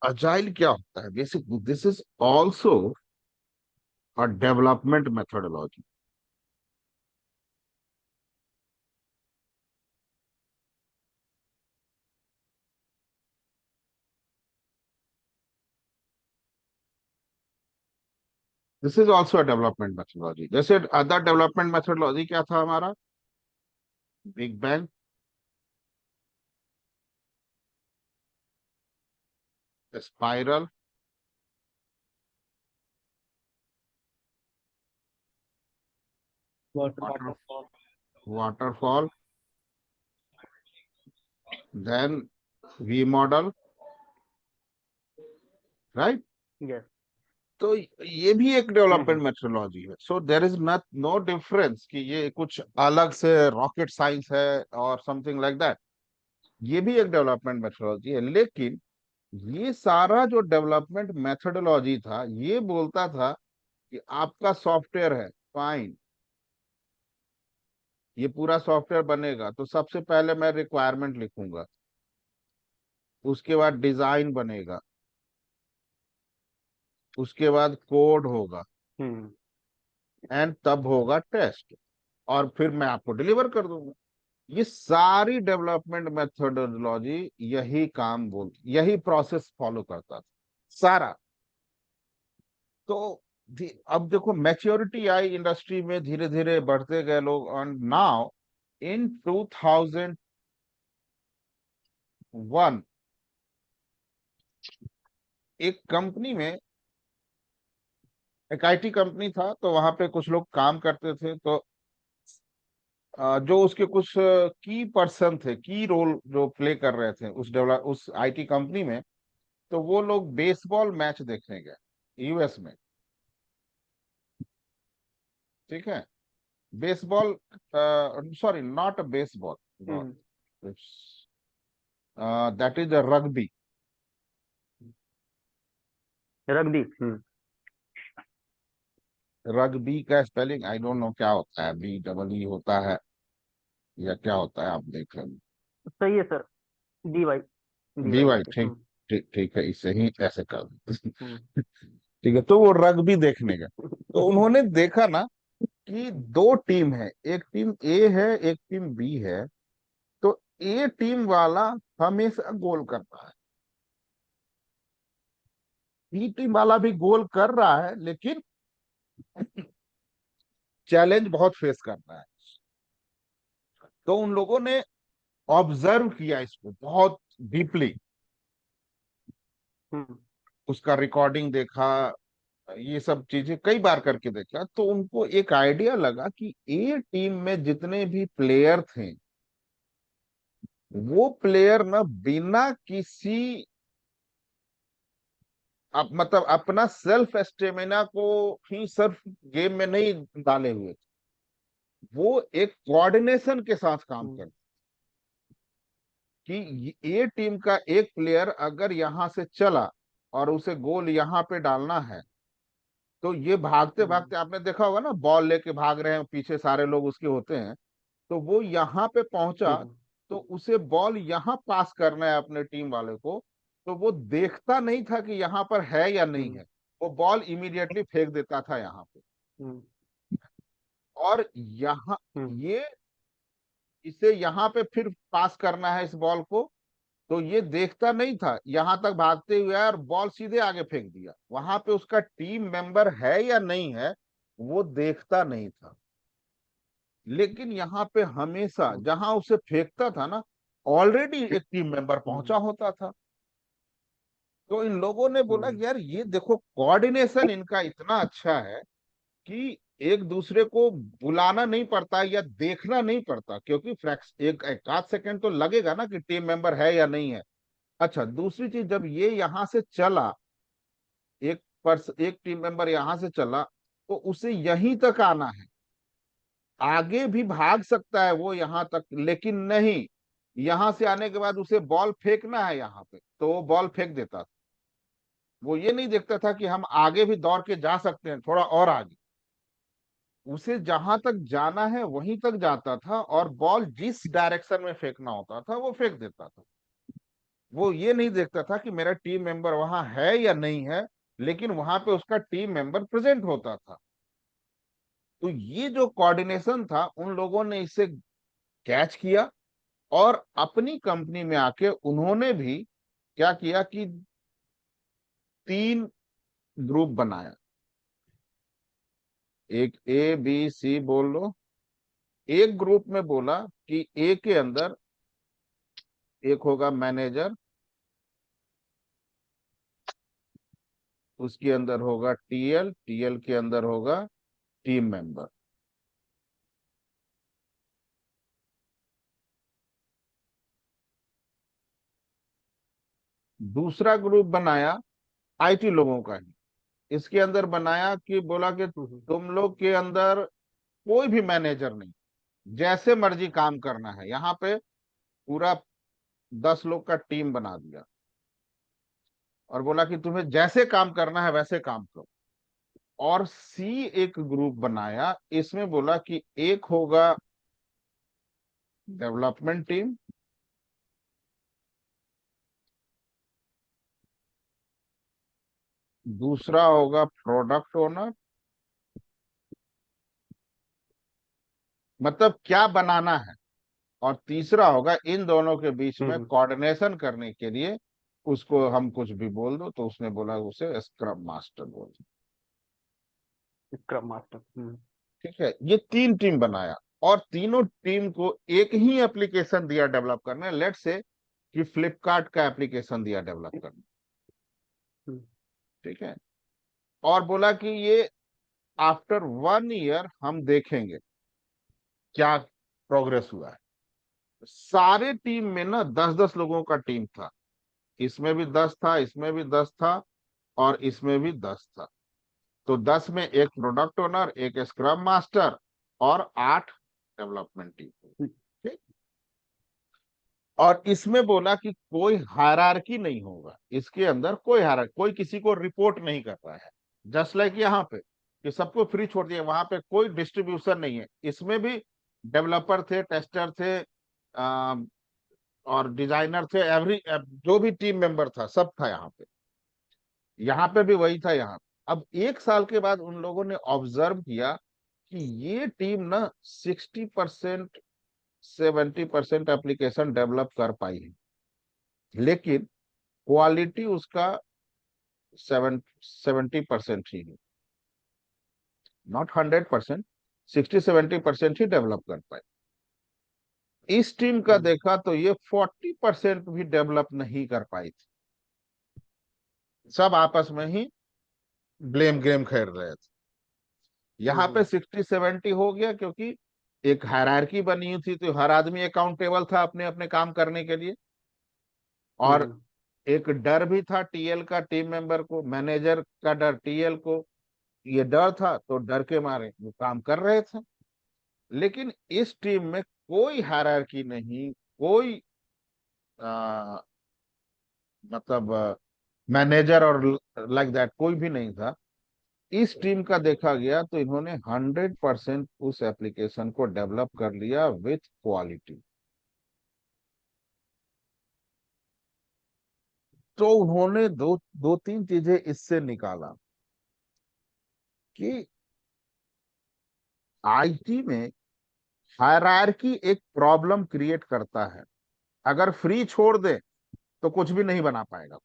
Agile क्या होता है? Basic this is also a development methodology. This is also a development methodology. जैसे other development methodology क्या था हमारा? Big bang, spiral, water waterfall. Waterfall, then V model, right? Yes. तो ये भी एक हम्म। डेवलपमेंट मेथोडोलॉजी है। So there is not no difference कि ये कुछ अलग से रॉकेट साइंस है और समथिंग लाइक दैट। ये भी एक डेवलपमेंट मेथोडोलॉजी है, लेकिन ये सारा जो डेवलपमेंट मेथोडोलॉजी था ये बोलता था कि आपका सॉफ्टवेयर है, फाइन, ये पूरा सॉफ्टवेयर बनेगा तो सबसे पहले मैं रिक्वायरमेंट लिखूंगा, उसके बाद डिजाइन बनेगा, उसके बाद कोड होगा, हम्म। एंड तब होगा टेस्ट, और फिर मैं आपको डिलीवर कर दूंगा। ये सारी डेवलपमेंट मेथोडोलॉजी यही काम बोलती, यही प्रोसेस फॉलो करता था सारा। तो अब देखो मैच्योरिटी आई इंडस्ट्री में, धीरे धीरे बढ़ते गए लोग, एंड नाउ इन 2001 एक कंपनी में, एक आईटी कंपनी था, तो वहां पे कुछ लोग काम करते थे। तो जो उसके कुछ की पर्सन थे, की रोल जो प्ले कर रहे थे उस आईटी कंपनी में, तो वो लोग बेसबॉल मैच देखने गए यूएस में। ठीक है? Baseball, sorry, not a baseball, hmm. That is a rugby. रख दी। रग्बी का स्पेलिंग आई डोंट नो क्या होता है, बी डबल ई होता है या क्या होता है, आप देख लेंगे। सही है sir. D Y. D B Y Y, करके। ठीक। ठीक ठीक है, इसे ही ऐसे कर दो। हम्म। ठीक है, तो वो रग्बी देखने गए। तो उन्होंने देखा ना कि दो टीम है, एक टीम ए है, एक टीम बी है। तो ए टीम वाला हमेशा गोल करता है, बी टीम वाला भी गोल कर रहा है, लेकिन चैलेंज बहुत फेस करता है। तो उन लोगों ने ऑब्जर्व किया इसको बहुत डीपली, हम्म। उसका रिकॉर्डिंग देखा, ये सब चीजें कई बार करके देखा। तो उनको एक आइडिया लगा कि ए टीम में जितने भी प्लेयर थे, वो प्लेयर ना बिना किसी मतलब अपना सेल्फ स्टेमिना को ही सिर्फ गेम में नहीं डाले हुए थे, वो एक कोऑर्डिनेशन के साथ काम हम्म। करते कि ए टीम का एक प्लेयर अगर यहां से चला और उसे गोल यहां पे डालना है, तो ये भागते हम्म। भागते, आपने देखा होगा ना, बॉल लेके भाग रहे हैं, पीछे सारे लोग उसके होते हैं। तो वो यहाँ पे पहुंचा, हम्म। तो उसे बॉल यहाँ पास करना है अपने टीम वाले को। तो वो देखता नहीं था कि यहाँ पर है या नहीं हम्म। है, वो बॉल इमीडिएटली फेंक देता था यहाँ पे। हम्म। और यहाँ हम्म। ये इसे यहाँ पे फिर पास करना है इस बॉल को, तो ये देखता नहीं था, यहां तक भागते हुए आया और बॉल सीधे आगे फेंक दिया। वहां पे उसका टीम मेंबर है या नहीं है, वो देखता नहीं था। लेकिन यहाँ पे हमेशा हम्म। जहां उसे फेंकता था ना, ऑलरेडी एक टीम मेंबर हम्म। पहुंचा होता था। तो इन लोगों ने बोला हम्म। कि यार ये देखो, कोऑर्डिनेशन इनका इतना अच्छा है कि एक दूसरे को बुलाना नहीं पड़ता या देखना नहीं पड़ता, क्योंकि फ्रैक्स एक आध सेकंड तो लगेगा ना कि टीम मेंबर है या नहीं है। अच्छा, दूसरी चीज, जब ये यहां से चला, एक टीम मेंबर यहां से चला, तो उसे यहीं तक आना है। आगे भी भाग सकता है वो यहां तक, लेकिन नहीं, यहां से आने के बाद उसे बॉल फेंकना है यहाँ पे, तो वो बॉल फेंक देता था। वो ये नहीं देखता था कि हम आगे भी दौड़ के जा सकते हैं, थोड़ा और आगे। उसे जहां तक जाना है वहीं तक जाता था, और बॉल जिस डायरेक्शन में फेंकना होता था वो फेंक देता था। वो ये नहीं देखता था कि मेरा टीम मेंबर वहां है या नहीं है, लेकिन वहां पे उसका टीम मेंबर प्रेजेंट होता था। तो ये जो कोऑर्डिनेशन था, उन लोगों ने इसे कैच किया और अपनी कंपनी में आके उन्होंने भी क्या किया कि 3 ग्रुप बनाया। एक ए बी सी बोल लो। एक ग्रुप में बोला कि ए के अंदर एक होगा मैनेजर, उसके अंदर होगा टीएल, टीएल के अंदर होगा टीम मेंबर। दूसरा ग्रुप बनाया आईटी लोगों का ही। इसके अंदर बनाया कि बोला कि हम्म, तुम लोग के अंदर कोई भी मैनेजर नहीं, जैसे मर्जी काम करना है यहाँ पे। पूरा 10 लोग का टीम बना दिया और बोला कि तुम्हें जैसे काम करना है वैसे काम करो। और सी एक ग्रुप बनाया, इसमें बोला कि एक होगा डेवलपमेंट टीम, दूसरा होगा प्रोडक्ट ओनर, मतलब क्या बनाना है, और तीसरा होगा इन दोनों के बीच में हम्म, कोऑर्डिनेशन करने के लिए, उसको हम कुछ भी बोल दो। तो उसने बोला उसे स्क्रम मास्टर बोल दो। Scrum master. ठीक है, ये 3 टीम बनाया और तीनों टीम को एक ही एप्लीकेशन दिया डेवलप करने। लेट से कि फ्लिपकार्ट का एप्लीकेशन दिया डेवलप करने। हम्म, ठीक है, और बोला कि ये आफ्टर 1 ईयर हम देखेंगे क्या प्रोग्रेस हुआ है। सारे टीम में ना 10-10 लोगों का टीम था। इसमें भी 10 था, इसमें भी 10 था, और इसमें भी 10 था। तो 10 में एक प्रोडक्ट ओनर, एक स्क्रम मास्टर, और 8 डेवलपमेंट टीम। हम्म, ठीक। और इसमें बोला कि कोई हायरार्की नहीं होगा, इसके अंदर कोई हायरार्की, कोई किसी को रिपोर्ट नहीं कर रहा है। जस्ट लाइक यहाँ पे कि सबको फ्री छोड़ दिया, वहां पे कोई डिस्ट्रीब्यूशन नहीं है। इसमें भी डेवलपर थे, टेस्टर थे, और डिजाइनर थे, एवरी जो भी टीम मेंबर था सब था यहाँ पे। यहाँ पे भी वही था यहाँ। अब 1 साल के बाद उन लोगों ने ऑब्जर्व किया कि ये टीम ना 60% 70% एप्लीकेशन डेवलप कर पाई है, लेकिन क्वालिटी उसका 70% ही है, नॉट 100%, 60-70% ही डेवलप कर पाए। इस टीम का हम्म, देखा तो ये 40% भी डेवलप नहीं कर पाई थी। सब आपस में ही ब्लेम गेम खेल रहे थे। यहाँ पे हम्म, 60-70 हो गया, क्योंकि एक हायरार्की बनी हुई थी, तो हर आदमी अकाउंटेबल था अपने अपने काम करने के लिए। और हम्म, एक डर भी था टीएल का, टीम मेंबर को, मैनेजर का डर टीएल को। ये डर था, तो डर के मारे वो काम कर रहे थे। लेकिन इस टीम में कोई हायरार्की नहीं, कोई आ, मतलब मैनेजर और लाइक दैट कोई भी नहीं था। इस टीम का देखा गया तो इन्होंने 100% उस एप्लीकेशन को डेवलप कर लिया विथ क्वालिटी। तो उन्होंने दो दो तीन चीजें इससे निकाला कि आईटी में हायरार्की एक प्रॉब्लम क्रिएट करता है। अगर फ्री छोड़ दे तो कुछ भी नहीं बना पाएगा।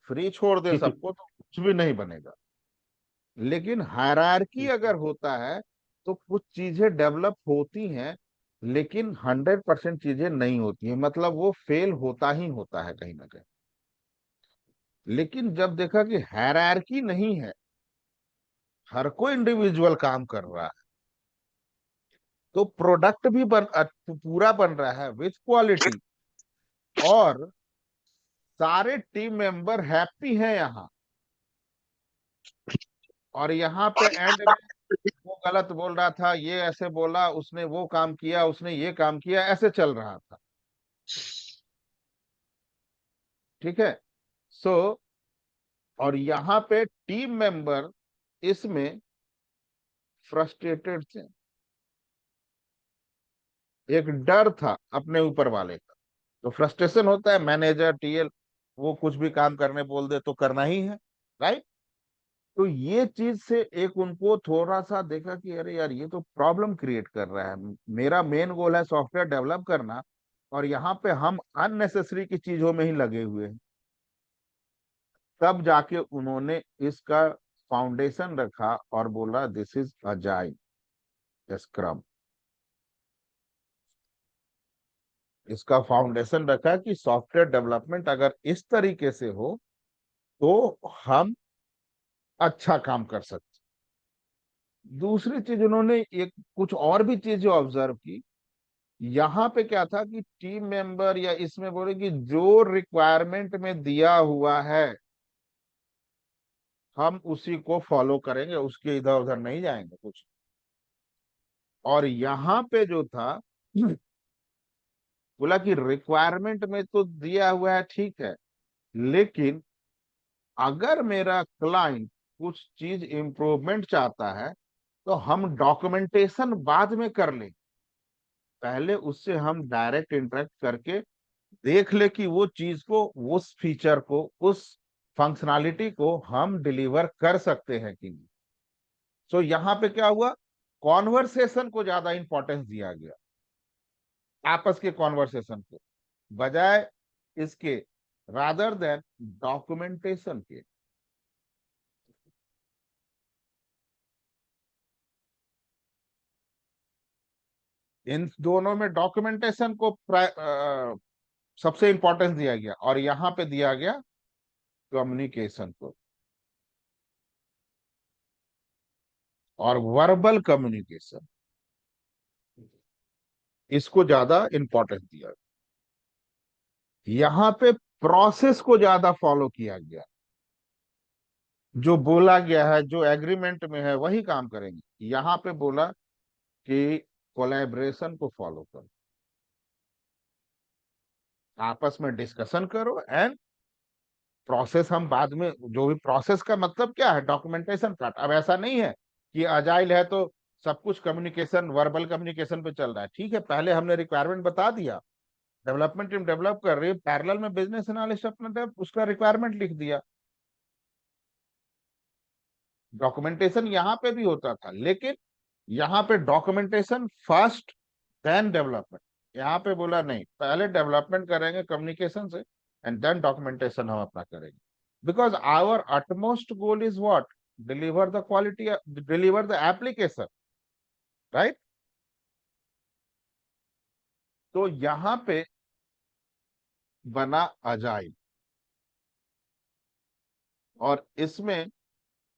फ्री छोड़ दे सबको तो कुछ भी नहीं बनेगा। लेकिन हायरार्की अगर होता है तो कुछ चीजें डेवलप होती हैं, लेकिन 100% चीजें नहीं होती है, मतलब वो फेल होता ही होता है कहीं ना कहीं। लेकिन जब देखा कि हायरार्की नहीं है, हर कोई इंडिविजुअल काम कर रहा है, तो प्रोडक्ट भी पूरा बन रहा है विथ क्वालिटी, और सारे टीम मेंबर हैप्पी हैं यहाँ। और यहाँ पे एंड में वो गलत बोल रहा था, ये ऐसे बोला, उसने वो काम किया, उसने ये काम किया, ऐसे चल रहा था। ठीक है। सो और यहाँ पे टीम मेंबर इसमें फ्रस्ट्रेटेड थे। एक डर था अपने ऊपर वाले का तो फ्रस्ट्रेशन होता है, मैनेजर टीएल वो कुछ भी काम करने बोल दे तो करना ही है, राइट। तो ये चीज से एक उनको थोड़ा सा देखा कि अरे यार ये तो प्रॉब्लम क्रिएट कर रहा है, मेरा मेन गोल है सॉफ्टवेयर डेवलप करना, और यहाँ पे हम अननेसेसरी की चीजों में ही लगे हुए हैं। तब जाके उन्होंने इसका फाउंडेशन रखा और बोला दिस इज अजाइल स्क्रम। इसका फाउंडेशन रखा कि सॉफ्टवेयर डेवलपमेंट अगर इस तरीके से हो तो हम अच्छा काम कर सकते। दूसरी चीज उन्होंने एक कुछ और भी चीजें ऑब्जर्व की। यहाँ पे क्या था कि टीम मेंबर या इसमें बोले कि जो रिक्वायरमेंट में दिया हुआ है हम उसी को फॉलो करेंगे, उसके इधर उधर नहीं जाएंगे कुछ। और यहाँ पे जो था बोला कि रिक्वायरमेंट में तो दिया हुआ है ठीक है, लेकिन अगर मेरा क्लाइंट कुछ चीज इम्प्रूवमेंट चाहता है तो हम डॉक्यूमेंटेशन बाद में कर लें, पहले उससे हम डायरेक्ट इंटरेक्ट करके देख ले कि वो चीज को, उस फीचर को, उस फंक्शनैलिटी को हम डिलीवर कर सकते हैं कि नहीं। सो यहाँ पे क्या हुआ, कॉन्वर्सेशन को ज्यादा इंपॉर्टेंस दिया गया, आपस के कॉन्वर्सेशन को, बजाय इसके, रादर देन डॉक्यूमेंटेशन के। इन दोनों में डॉक्यूमेंटेशन को सबसे इंपॉर्टेंस दिया गया, और यहां पे दिया गया कम्युनिकेशन को, और वर्बल कम्युनिकेशन, इसको ज्यादा इंपॉर्टेंस दिया गया। यहां पे प्रोसेस को ज्यादा फॉलो किया गया, जो बोला गया है, जो एग्रीमेंट में है वही काम करेंगे। यहां पे बोला कि कोलैबोरेशन को फॉलो करो, आपस में डिस्कशन करो, एंड प्रोसेस हम बाद में, जो भी प्रोसेस का मतलब क्या है, डॉक्यूमेंटेशन पार्ट। अब ऐसा नहीं है कि अजाइल है तो सब कुछ कम्युनिकेशन वर्बल कम्युनिकेशन पे चल रहा है, ठीक है, पहले हमने रिक्वायरमेंट बता दिया, डेवलपमेंट टीम डेवलप कर रही है, पैरेलल में बिजनेस एनालिस्ट अपना उसका रिक्वायरमेंट लिख दिया। डॉक्यूमेंटेशन यहाँ पे भी होता था, लेकिन यहाँ पे डॉक्यूमेंटेशन फर्स्ट देन डेवलपमेंट। यहाँ पे बोला नहीं, पहले डेवलपमेंट करेंगे कम्युनिकेशन से, एंड देन डॉक्यूमेंटेशन हम अपना करेंगे, because our utmost goal is what, deliver the quality, deliver the application, right. तो यहाँ पे बना अजाइल, और इसमें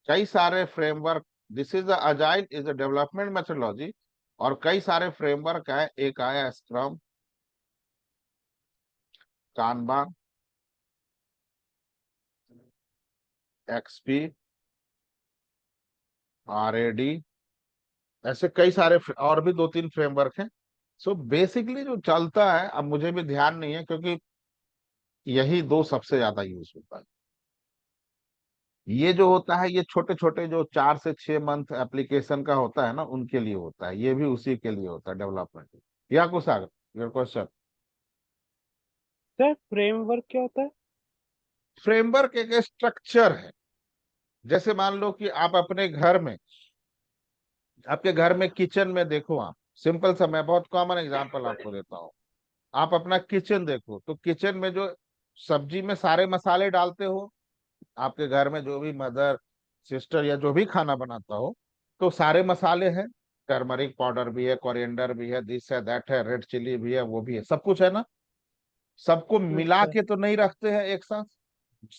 कई सारे framework, this is agile is a development methodology, और कई सारे फ्रेमवर्क है, एक आया स्क्रम, कानबान, एक्सपी, आरएडी, ऐसे कई सारे और भी दो तीन फ्रेमवर्क हैं। सो बेसिकली जो चलता है, अब मुझे भी ध्यान नहीं है क्योंकि यही दो सबसे ज्यादा यूज होता है। ये जो होता है ये छोटे छोटे जो 4 से 6 मंथ एप्लीकेशन का होता है ना, उनके लिए होता है, ये भी उसी के लिए होता है डेवलपमेंट। या कुछ आगे योर क्वेश्चन। सर फ्रेमवर्क क्या होता है? फ्रेमवर्क एक स्ट्रक्चर है। जैसे मान लो कि आप अपने घर में, आपके घर में किचन में देखो, आप सिंपल सा, मैं बहुत कॉमन एग्जांपल आपको देता हूँ। आप अपना किचन देखो तो किचन में जो सब्जी में सारे मसाले डालते हो, आपके घर में जो भी मदर सिस्टर या जो भी खाना बनाता हो, तो सारे मसाले हैं, टर्मरिक पाउडर भी है, कोरिएंडर भी है, दिस है, दैट है, रेड चिली भी है, वो भी है, सब कुछ है ना। सबको मिला अच्छा। के तो नहीं रखते हैं एक साथ,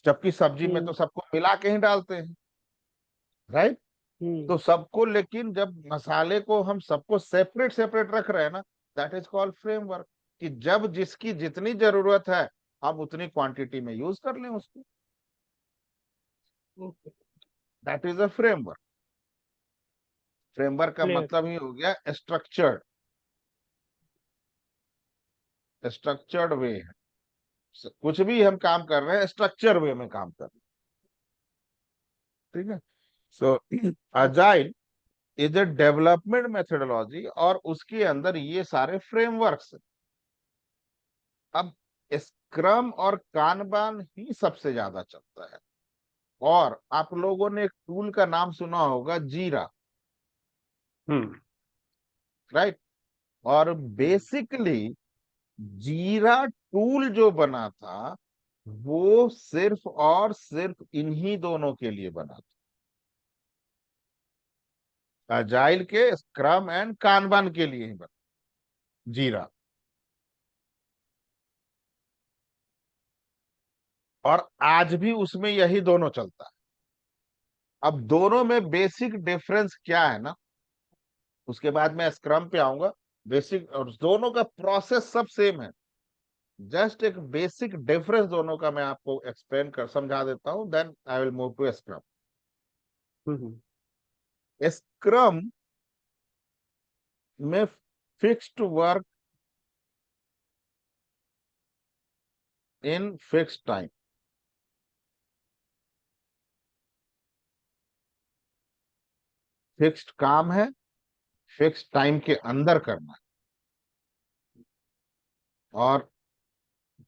जबकि सब्जी में हम्म। तो सबको मिला के ही डालते हैं, राइट। हम्म। तो सबको, लेकिन जब मसाले को हम सबको सेपरेट सेपरेट रख रहे हैं ना, दैट इज कॉल्ड फ्रेमवर्क, कि जब जिसकी जितनी जरूरत है हम उतनी क्वांटिटी में यूज कर लें उसको, okay. That is a framework. Framework का क्लियर। मतलब ही हो गया स्ट्रक्चर्ड, स्ट्रक्चर्ड वे है। कुछ भी हम काम कर रहे हैं स्ट्रक्चर वे में काम कर रहे हैं, ठीक है। So agile is a development methodology, और उसके अंदर ये सारे फ्रेमवर्क्स। अब स्क्रम और कानबान ही सबसे ज्यादा चलता है। और आप लोगों ने एक टूल का नाम सुना होगा, जीरा, हम्म। राइट। और बेसिकली जीरा टूल जो बना था वो सिर्फ और सिर्फ इन्हीं दोनों के लिए बना था, अजाइल के स्क्रम एंड कानबान के लिए ही बना जीरा। और आज भी उसमें यही दोनों चलता है। अब दोनों में बेसिक डिफरेंस क्या है ना, उसके बाद मैं स्क्रम पे आऊंगा। बेसिक और दोनों का प्रोसेस सब सेम है, जस्ट एक बेसिक डिफरेंस दोनों का मैं आपको एक्सप्लेन कर समझा देता हूं, then I will move to scrum. Hmm. Scrum में fixed work in fixed time, fixed काम है, फिक्स्ड टाइम के अंदर करना है। और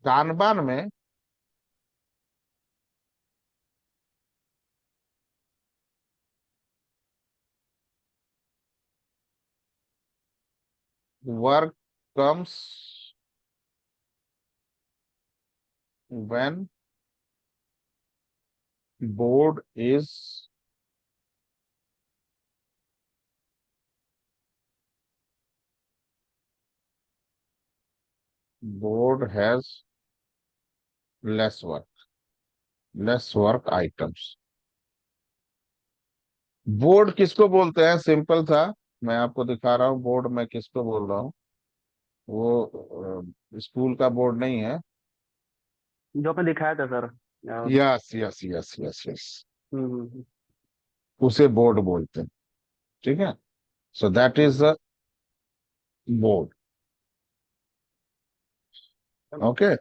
कानबान में work comes when board is board has lace work, lace work items. Board किसको बोलते हैं, सिंपल था, मैं आपको दिखा रहा हूँ बोर्ड मैं किसको बोल रहा हूँ। वो स्कूल का बोर्ड नहीं है। जो आपने दिखाया था sir. Yes yes yes yes yes, hmm. उसे बोर्ड बोलते हैं, ठीक है। So that is the board. Okay.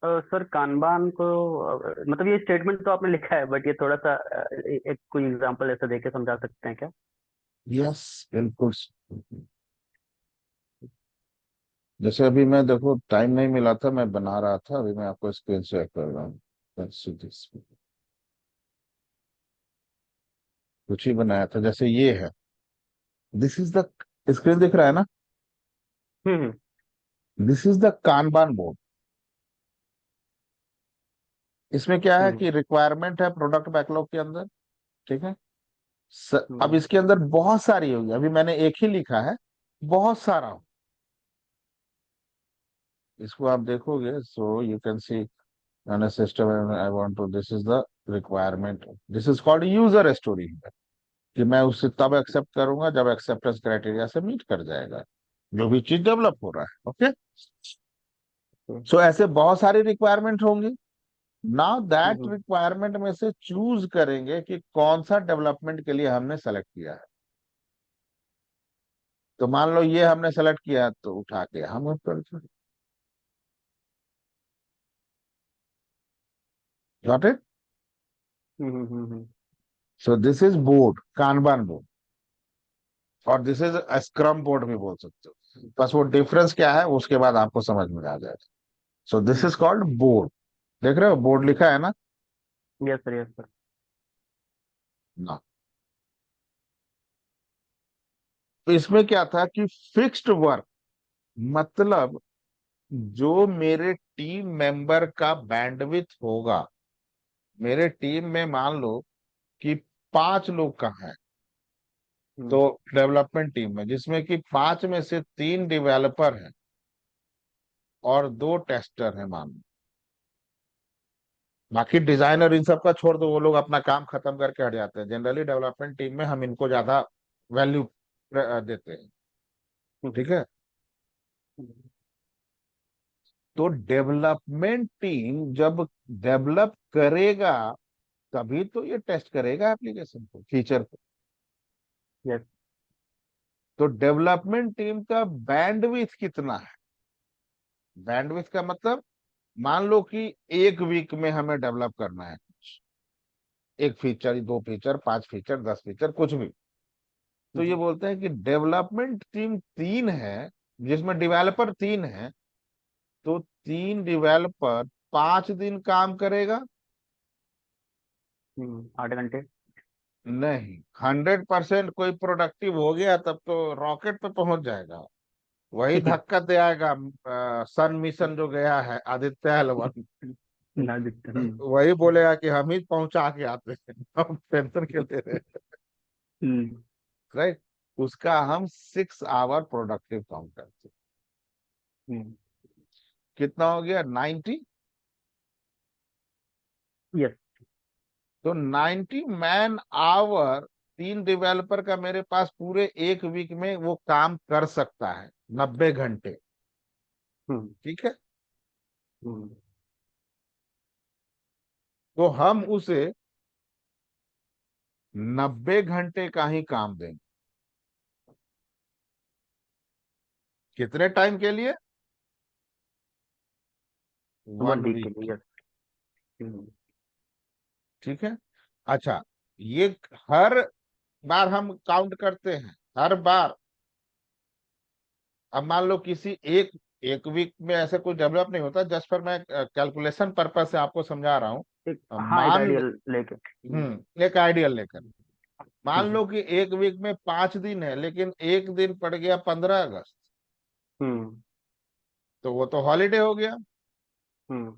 Sir kanban को मतलब ये स्टेटमेंट तो आपने लिखा है, बट ये थोड़ा सा एक कोई एग्जांपल ऐसा देके समझा सकते हैं क्या? यस, बिल्कुल। जैसे अभी मैं देखो टाइम नहीं मिला था, मैं बना रहा था, अभी मैं आपको स्क्रीन शेयर कर रहा हूँ। Let's see this. कुछ ही बनाया था, जैसे ये है, दिस इज द, स्क्रीन दिख रहा है ना, hmm. This is the kanban board. इसमें क्या है हम्म। कि रिक्वायरमेंट है प्रोडक्ट बैकलॉग के अंदर, ठीक है। अब हम्म। इसके अंदर बहुत सारी होगी, अभी मैंने एक ही लिखा है, बहुत सारा हो। इसको आप देखोगे, so you can see on a system and I want to, this is the requirement, this is called user story, कि मैं उसे तब एक्सेप्ट करूंगा जब एक्सेप्टेंस क्राइटेरिया से मीट कर जाएगा जो भी चीज डेवलप हो रहा है। ओके। सो ऐसे बहुत सारी रिक्वायरमेंट होंगी। Now that hmm. रिक्वायरमेंट में से चूज करेंगे कि कौन सा डेवलपमेंट के लिए हमने सेलेक्ट किया है। तो मान लो ये हमने सेलेक्ट किया है, तो उठा के हम ऊपर, got it. Hmm. So this is board, Kanban board. और दिस इज स्क्रम बोर्ड भी बोल सकते हो, बस वो डिफरेंस क्या है उसके बाद आपको समझ में आ जाएगा। सो दिस इज कॉल्ड बोर्ड। देख रहे हो बोर्ड लिखा है ना। Yes sir, yes sir. ना, तो इसमें क्या था कि फिक्स्ड वर्क, मतलब जो मेरे टीम मेंबर का बैंडविथ होगा, मेरे टीम में मान लो कि 5 लोग का है, तो हम्म। डेवलपमेंट टीम में जिसमें कि 5 में से 3 डेवलपर हैं और 2 टेस्टर हैं मान लो, बाकी डिजाइनर इन सब का छोड़ दो, वो लोग अपना काम खत्म करके हट जाते हैं। जनरली डेवलपमेंट टीम में हम इनको ज्यादा वैल्यू देते हैं, हम्म। ठीक है। तो डेवलपमेंट टीम जब डेवलप करेगा तभी तो ये टेस्ट करेगा एप्लीकेशन को, फीचर को। यस। तो डेवलपमेंट टीम का बैंडविड्थ कितना है, बैंडविड्थ का मतलब, मान लो कि एक वीक में हमें डेवलप करना है कुछ, एक फीचर, 2 फीचर, 5 फीचर, 10 फीचर, कुछ भी। तो ये बोलते हैं कि डेवलपमेंट टीम 3 है, जिसमें डेवलपर 3 है, तो 3 डेवलपर 5 दिन काम करेगा? 8 घंटे। नहीं, 100% कोई प्रोडक्टिव हो गया तब तो रॉकेट पे पहुंच जाएगा। वही धक्का दे आएगा। सन मिशन जो गया है आदित्य एल1, ना दिखता। वही बोलेगा कि हम ही पहुंचा के आते हैं, हम टेंशन क्यों ले रहे हैं? हम्म। राइट। उसका हम 6 आवर प्रोडक्टिव काउंट करते हैं। हम्म। कितना हो गया? 90। यस। तो 90 मैन आवर 3 डेवलपर का मेरे पास पूरे एक वीक में वो काम कर सकता है, 90 घंटे। हम्म। ठीक है। हम्म। तो हम उसे 90 घंटे का ही काम देंगे। कितने टाइम के लिए? वन 1 वीक के वीक लिए, के। यस। हम्म। ठीक है। अच्छा, ये हर बार हम काउंट करते हैं, हर बार। अब मान लो किसी एक एक वीक में ऐसे कोई डेवलप नहीं होता, जस्ट पर मैं कैलकुलेशन पर्पज से आपको समझा रहा हूँ। एक, हाँ, एक मान लो, आइडियल लेके। एक आइडियल लेकर, मान हम्म। लो कि एक वीक में 5 दिन है, लेकिन एक दिन पड़ गया 15 अगस्त, हम्म। तो वो तो हॉलीडे हो गया। हम्म।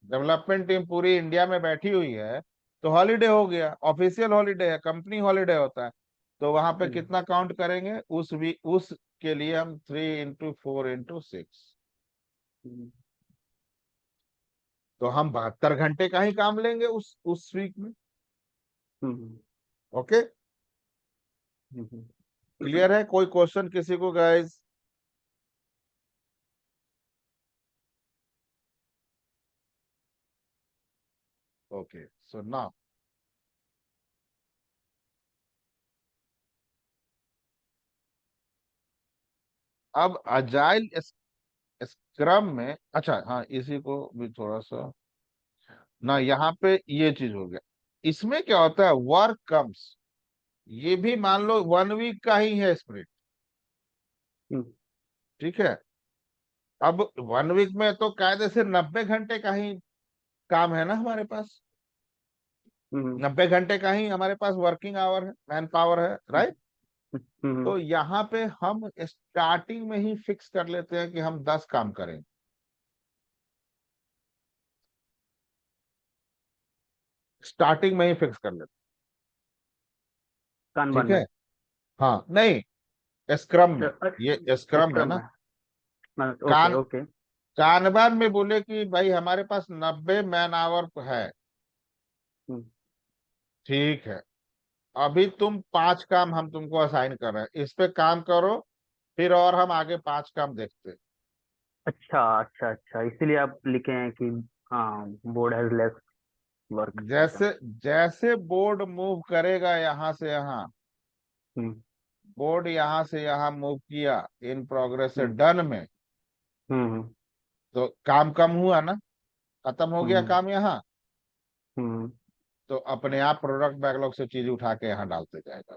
डेवलपमेंट टीम पूरी इंडिया में बैठी हुई है, तो हॉलीडे हो गया, ऑफिशियल हॉलीडे है, कंपनी हॉलीडे होता है। तो वहां पे हम्म। कितना काउंट करेंगे उस वीक, उस के लिए हम 3 × 4 × 6। हम्म। तो हम 72 घंटे का ही काम लेंगे उस वीक में। हम्म। ओके। हम्म। क्लियर है? कोई क्वेश्चन किसी को गाइस? ओके, सो नाउ अब अजाइल स्क्रम में, अच्छा हाँ, इसी को भी थोड़ा सा ना, यहाँ पे ये चीज हो गया। इसमें क्या होता है, वर्क कम्स, ये भी मान लो 1 वीक का ही है स्प्रिंट। हम्म। ठीक है। अब 1 वीक में तो कायदे से 90 घंटे का ही काम है ना हमारे पास। हम्म। 90 घंटे का ही हमारे पास वर्किंग आवर है, मैन पावर है, राइट। हम्म। तो यहाँ पे हम स्टार्टिंग में ही फिक्स कर लेते हैं कि हम 10 काम करेंगे। स्टार्टिंग में ही फिक्स कर लेते हैं। कानबान ठीक में। है। हाँ नहीं, स्क्रम में। ये अच्छा, स्क्रम है स्क्रम ना। में। ओके, कान ओके। कानबान में बोले कि भाई हमारे पास 90 मैन आवर है। हम्म। ठीक है। अभी तुम 5 काम हम तुमको असाइन कर रहे हैं, इस पे काम करो, फिर और हम आगे 5 काम देखते हैं। अच्छा, अच्छा, अच्छा, इसीलिए आप लिखे हैं कि हाँ, बोर्ड हैज लेस वर्क, ऐसा। जैसे जैसे बोर्ड मूव करेगा यहाँ से यहाँ, हम्म। बोर्ड यहाँ से यहाँ मूव किया इन प्रोग्रेस से हम्म। डन में, हम्म। तो काम कम हुआ ना, खत्म हो गया हम्म। काम यहाँ। हम्म। तो अपने आप प्रोडक्ट बैकलॉग से चीज उठा के यहाँ डालते जाएगा।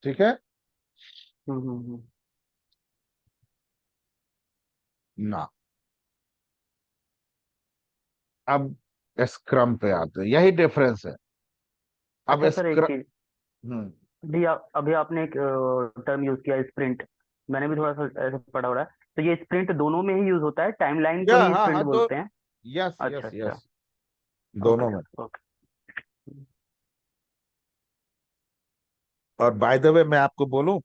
ठीक है हम्म। हम्म। ना। अब स्क्रम पे आते हैं, यही डिफरेंस है। अब अच्छा सर, एक स्क्रम। चीज। हम्म। अभी आपने एक टर्म यूज किया, स्प्रिंट। मैंने भी थोड़ा सा ऐसा पढ़ा हो रहा है। तो ये स्प्रिंट दोनों में ही यूज होता है, टाइमलाइन को या ही हाँ स्प्रिंट हाँ, दो। बोलते हैं? यस अच्छा, यस अच्छा। यस, दोनों ओके, में। ओके। और बाय द वे मैं आपको बोलूं,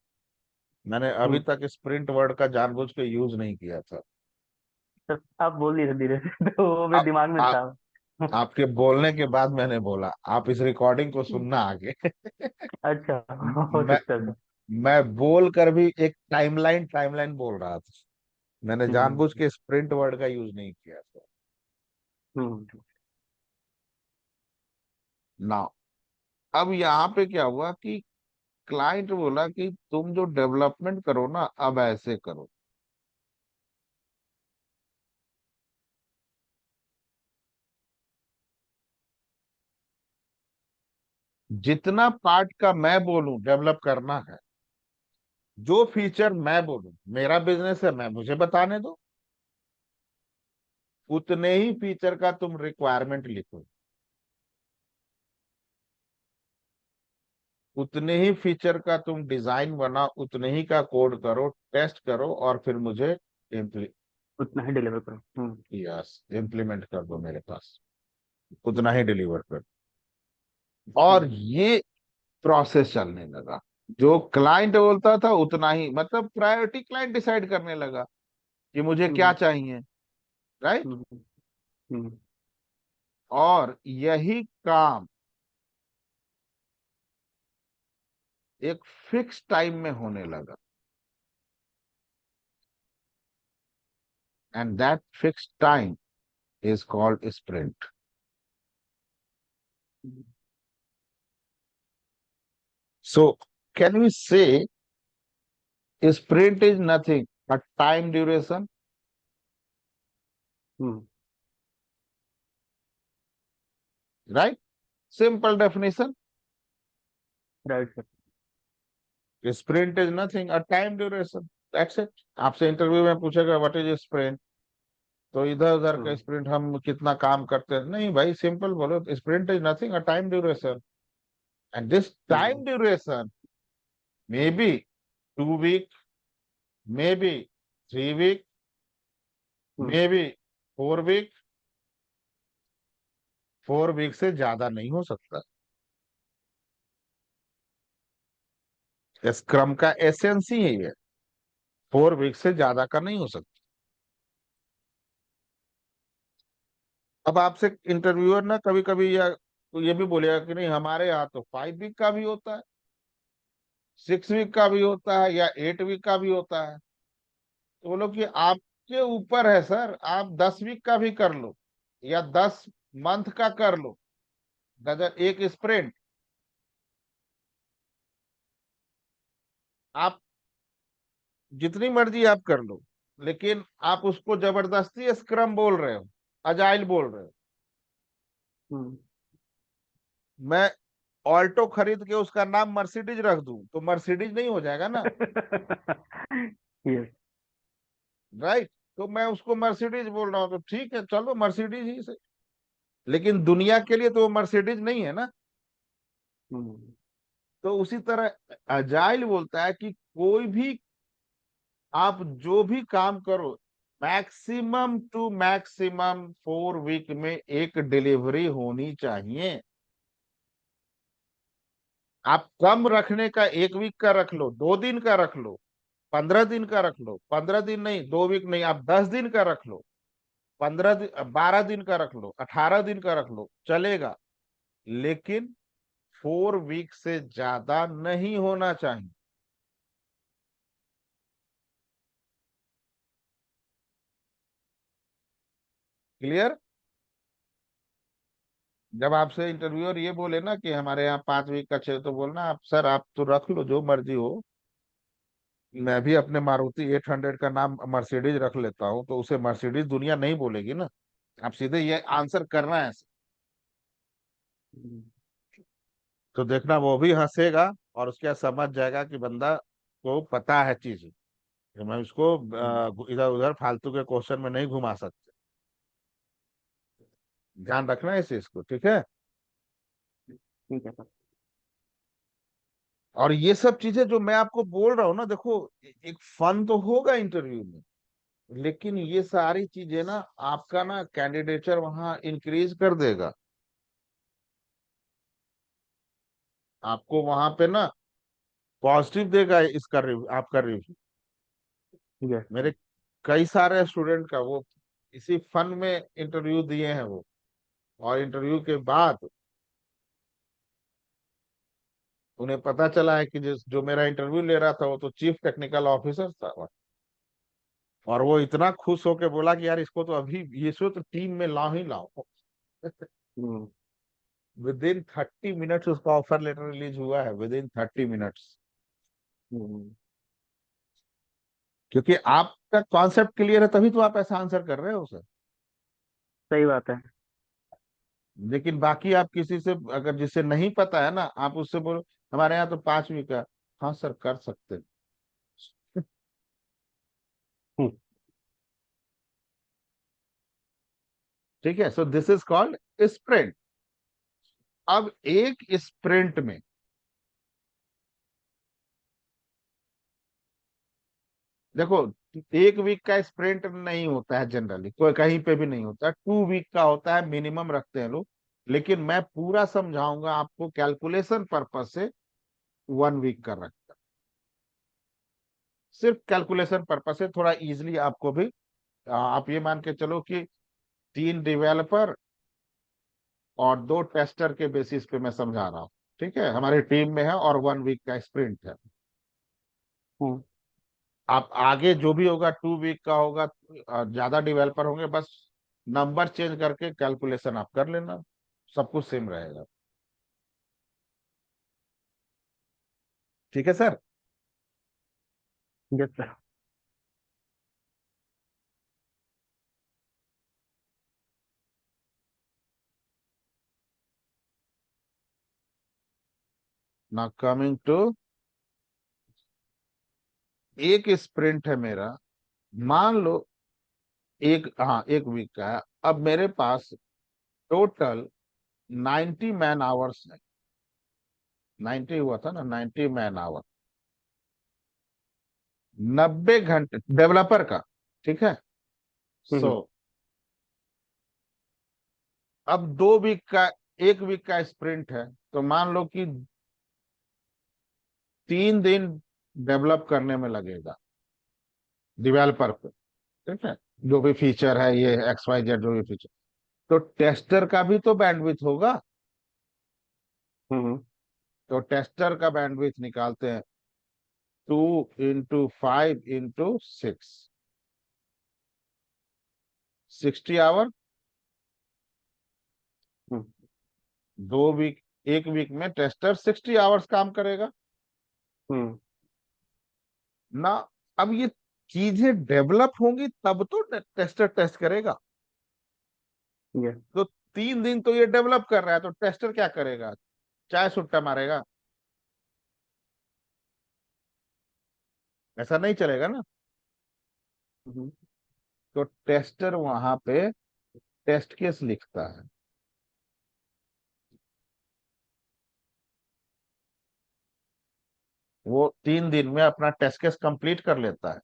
मैंने अभी हम्म। तक स्प्रिंट वर्ड का जानबूझ के यूज नहीं किया था। सर, आप बोल दिए थे धीरे से तो वो मेरे आप, दिमाग में था। आपके बोलने के बाद मैंने बोला, आप इस रिकॉर्डिंग को सुनना आगे। अच्छा, हो मैं सकता है सर। मैं बोल कर भी एक टाइमलाइन टाइमलाइन बोल रहा था। मैंने हम्म। जानबूझ के स्प्रिंट वर्ड का यूज नहीं किया था। हम्म। ना, अब यहाँ पे क्या हुआ कि क्लाइंट बोला कि तुम जो डेवलपमेंट करो ना, अब ऐसे करो। जितना पार्ट का मैं बोलूं डेवलप करना है, जो फीचर मैं बोलूं, मेरा बिजनेस है, मैं मुझे बताने दो, उतने ही फीचर का तुम रिक्वायरमेंट लिखो, उतने ही फीचर का तुम डिजाइन बनाओ, उतने ही का कोड करो, टेस्ट करो, और फिर मुझे उतना ही डिलीवर करो। यस इम्प्लीमेंट कर दो मेरे पास, उतना ही डिलीवर कर दो। और हम्म, ये प्रोसेस चलने लगा। जो क्लाइंट बोलता था उतना ही, मतलब प्रायोरिटी क्लाइंट डिसाइड करने लगा कि मुझे क्या हम्म, चाहिए। राइट। हम्म, हम्म, और यही काम एक फिक्स टाइम में होने लगा, and that fix time is called sprint. Hmm, So, can we say sprint is nothing but time duration, hmm, right? Simple definition. Right sir. Sprint is nothing, a time duration. That's it. आपसे interview में पूछेगा what is sprint, तो इधर उधर का हम्म, sprint हम कितना काम करते हैं, नहीं भाई, सिंपल बोलो, sprint is nothing a time duration, and this hmm, time duration may be 2 week, may be 3 week, hmm, may be 4 week, 4 week से ज्यादा नहीं हो सकता। स्क्रम का एसेंस ही है, 4 वीक से ज्यादा का नहीं हो सकता। अब आपसे इंटरव्यूअर ना कभी कभी या तो ये भी बोलेगा कि नहीं, हमारे यहाँ तो 5 वीक का भी होता है, 6 वीक का भी होता है, या 8 वीक का भी होता है। तो बोलो कि आपके ऊपर है सर, आप 10 वीक का भी कर लो, या 10 मंथ का कर लो, गजर एक स्प्रिंट आप जितनी मर्जी आप कर लो, लेकिन आप उसको जबरदस्ती स्क्रम बोल रहे हो, अजाइल बोल रहे हो। हम्म। मैं ऑल्टो खरीद के उसका नाम मर्सिडीज रख दूं तो मर्सिडीज नहीं हो जाएगा ना। यस। राइट। तो मैं उसको मर्सिडीज बोल रहा हूँ, तो ठीक है, चलो मर्सिडीज ही से, लेकिन दुनिया के लिए तो वो मर्सिडीज नहीं है ना। हम्म, तो उसी तरह अजाइल बोलता है कि कोई भी, आप जो भी काम करो, मैक्सिमम टू मैक्सिमम 4 वीक में एक डिलीवरी होनी चाहिए। आप कम रखने का 1 वीक का रख लो, 2 दिन का रख लो, 15 दिन का रख लो, 15 दिन नहीं, 2 वीक नहीं, आप 10 दिन का रख लो, 15 दिन, 12 दिन का रख लो, 18 दिन का रख लो, चलेगा, लेकिन 4 वीक से ज्यादा नहीं होना चाहिए। क्लियर। जब आपसे इंटरव्यूअर ये बोले ना कि हमारे यहाँ 5 वीक का चाहिए, तो बोलना आप सर, आप तो रख लो जो मर्जी हो, मैं भी अपने मारुति 800 का नाम मर्सिडीज रख लेता हूँ, तो उसे मर्सिडीज दुनिया नहीं बोलेगी ना। आप सीधे ये आंसर करना है। हम्म, तो देखना वो भी हंसेगा, और उसके बाद समझ जाएगा कि बंदा को पता है चीज, कि मैं उसको हम्म, इधर उधर फालतू के क्वेश्चन में नहीं घुमा सकते। ध्यान रखना है इस चीज को, ठीक है। ठीक है सर। और ये सब चीजें जो मैं आपको बोल रहा हूँ ना, देखो, एक फन तो होगा इंटरव्यू में, लेकिन ये सारी चीजें ना आपका ना कैंडिडेचर वहां इंक्रीज कर देगा। आपको वहां पे ना पॉजिटिव देगा इसका रिव्यू, आपका रिव्यू। यस मेरे सर। कई सारे स्टूडेंट का वो इसी फन में इंटरव्यू दिए हैं वो, और इंटरव्यू के बाद उन्हें पता चला है कि जिस जो मेरा इंटरव्यू ले रहा था वो तो चीफ टेक्निकल ऑफिसर था, और वो इतना खुश होकर बोला कि यार इसको तो अभी, इसको तो टीम में लाओ ही लाओ। हम्म, विद इन 30 मिनट्स उसका ऑफर लेटर रिलीज हुआ है, विद इन 30 मिनट्स। हम्म, क्योंकि आपका कॉन्सेप्ट क्लियर है, तभी तो आप ऐसा आंसर कर रहे हो सर। सही बात है। लेकिन बाकी आप किसी से अगर जिसे नहीं पता है ना, आप उससे बोलो हमारे यहाँ तो 5 वीक है, हाँ सर कर सकते हैं। हम्म। ठीक है, सो दिस इज कॉल्ड स्प्रिंट। अब एक स्प्रिंट में देखो, 1 वीक का स्प्रिंट नहीं होता है जनरली, कोई कहीं पे भी नहीं होता, 2 वीक का होता है मिनिमम रखते हैं लोग। लेकिन मैं पूरा समझाऊंगा आपको, कैलकुलेशन पर्पज से 1 वीक का रखता, सिर्फ कैलकुलेशन पर्पज से थोड़ा इजिली आपको भी। आप ये मान के चलो कि 3 डेवलपर और 2 टेस्टर के बेसिस पे मैं समझा रहा हूँ। ठीक है, हमारी टीम में है और 1 वीक का स्प्रिंट है। हम्म। आप आगे जो भी होगा 2 वीक का होगा, ज्यादा डेवलपर होंगे, बस नंबर चेंज करके कैलकुलेशन आप कर लेना, सब कुछ सेम रहेगा। ठीक है sir. Yes sir. Now coming to, एक स्प्रिंट है मेरा, मान लो एक, हाँ 1 वीक का है। अब मेरे पास टोटल 90 मैन आवर्स है। 90 हुआ था ना, 90 मैन आवर, 90 घंटे डेवलपर का। ठीक है, सो हम्म। अब 2 वीक का, 1 वीक का स्प्रिंट है, तो मान लो कि 3 दिन डेवलप करने में लगेगा डेवलपर को। ठीक है, जो भी फीचर है, ये XYZ जो भी फीचर, तो टेस्टर का भी तो बैंडविथ होगा। हम्म। तो टेस्टर का बैंडविथ निकालते हैं, 2 × 5 × 6, 60 आवर। हम्म। 2 वीक, 1 वीक में टेस्टर 60 आवर्स काम करेगा हम्म। ना। अब ये चीजें डेवलप होंगी तब तो टेस्टर टेस्ट करेगा। यस। तो 3 दिन तो ये डेवलप कर रहा है, तो टेस्टर क्या करेगा? चाय सुट्टा मारेगा? ऐसा नहीं चलेगा ना। हम्म। तो टेस्टर वहां पे टेस्ट केस लिखता है, वो 3 दिन में अपना टेस्ट केस कंप्लीट कर लेता है।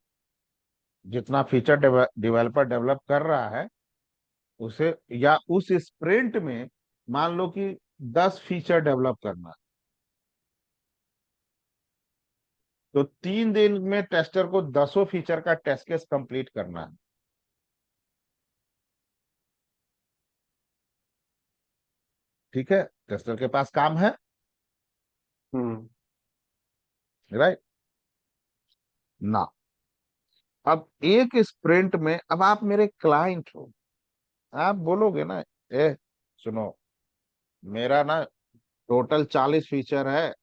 जितना फीचर डेवलपर डेवलप कर रहा है उसे, या उस स्प्रिंट में मान लो कि 10 फीचर डेवलप करना है, तो 3 दिन में टेस्टर को 10 फीचर का टेस्ट केस कंप्लीट करना है। ठीक है, टेस्टर के पास काम है, हम्म। राइट ना। अब एक स्प्रिंट में, अब आप मेरे क्लाइंट हो, आप बोलोगे ना, ए सुनो, मेरा ना टोटल 40 फीचर है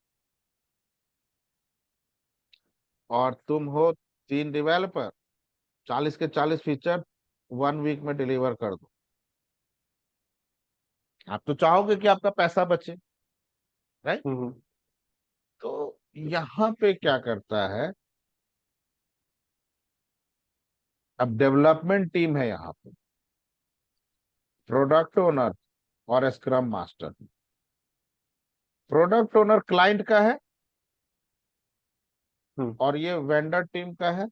और तुम हो 3 डेवलपर, 40 के 40 फीचर 1 वीक में डिलीवर कर दो। आप तो चाहोगे कि आपका पैसा बचे, राइट। हम्म। तो यहाँ पे क्या करता है, अब डेवलपमेंट टीम है यहाँ पे, प्रोडक्ट ओनर और scrum master. Product owner client का है, हम्म। और ये वेंडर टीम का है,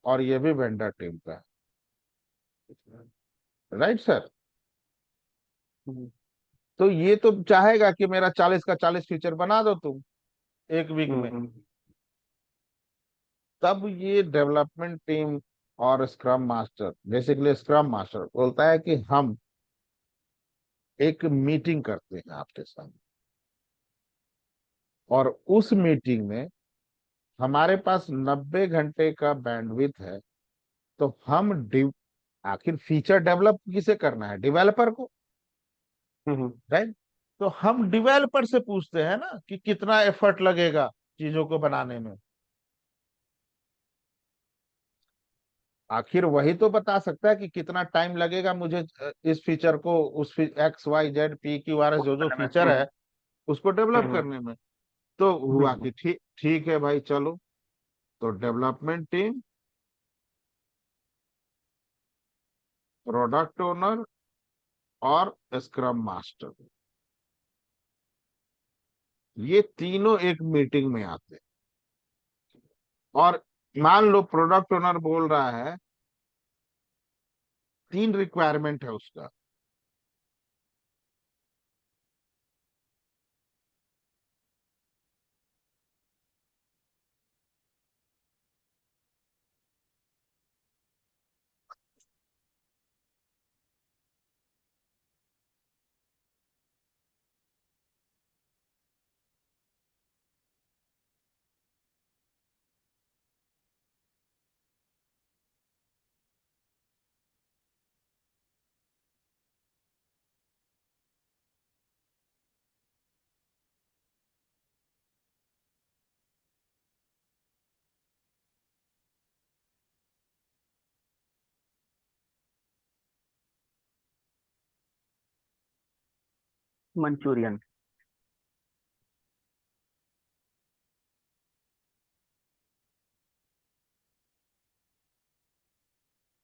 और ये भी वेंडर टीम का है, राइट सर। हम्म। तो ये तो चाहेगा कि मेरा 40 का 40 फीचर बना दो तुम 1 वीक में। हम्म। तब ये डेवलपमेंट टीम और scrum master, basically scrum master बोलता है कि हम एक मीटिंग करते हैं आपके साथ, और उस मीटिंग में हमारे पास 90 घंटे का बैंडविथ है, तो हम आखिर फीचर डेवलप किसे करना है? डेवलपर को, हम्म। राइट। तो हम डेवलपर से पूछते हैं ना कि कितना एफर्ट लगेगा चीजों को बनाने में। आखिर वही तो बता सकता है कि कितना टाइम लगेगा मुझे इस फीचर को, उस X Y Z P Q R S जो जो करने में। फीचर है उसको डेवलप हम्म करने में। तो हुआ हम्म कि ठीक ठीक है भाई चलो। तो डेवलपमेंट टीम, प्रोडक्ट ओनर और स्क्रम मास्टर, ये तीनों एक मीटिंग में आते हैं। और मान लो प्रोडक्ट ओनर बोल रहा है, 3 रिक्वायरमेंट है उसका। मंचूरियन।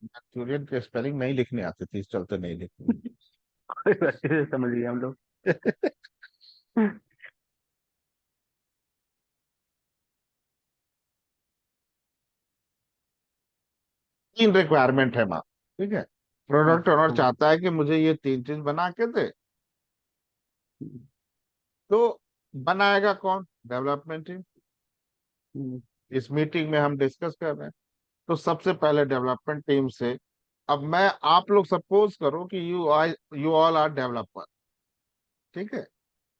मंचूरियन के स्पेलिंग नहीं लिखने आते थे, इस चलते नहीं लिखे। कोई बात नहीं, समझ लिया हम लोग। 3 रिक्वायरमेंट है माँ, ठीक है। हम्म प्रोडक्ट ओनर हम्म चाहता है कि मुझे ये 3 चीज बना के दे। तो बनाएगा कौन? Development team. हम्म इस मीटिंग में हम डिस्कस कर रहे हैं। तो सबसे पहले डेवलपमेंट टीम से, अब मैं, आप लोग सपोज करो कि यू ऑल आर डेवलपर, ठीक है।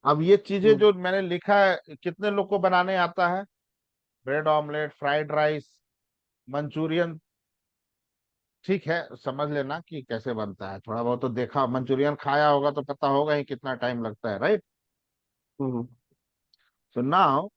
अब ये चीजें हम्म जो मैंने लिखा है, कितने लोग को बनाने आता है? Bread omelette, fried rice, Manchurian, ठीक है, समझ लेना कि कैसे बनता है। थोड़ा बहुत तो देखा, मंचूरियन खाया होगा तो पता होगा ही कितना टाइम लगता है, राइट? हम्म सो नाउ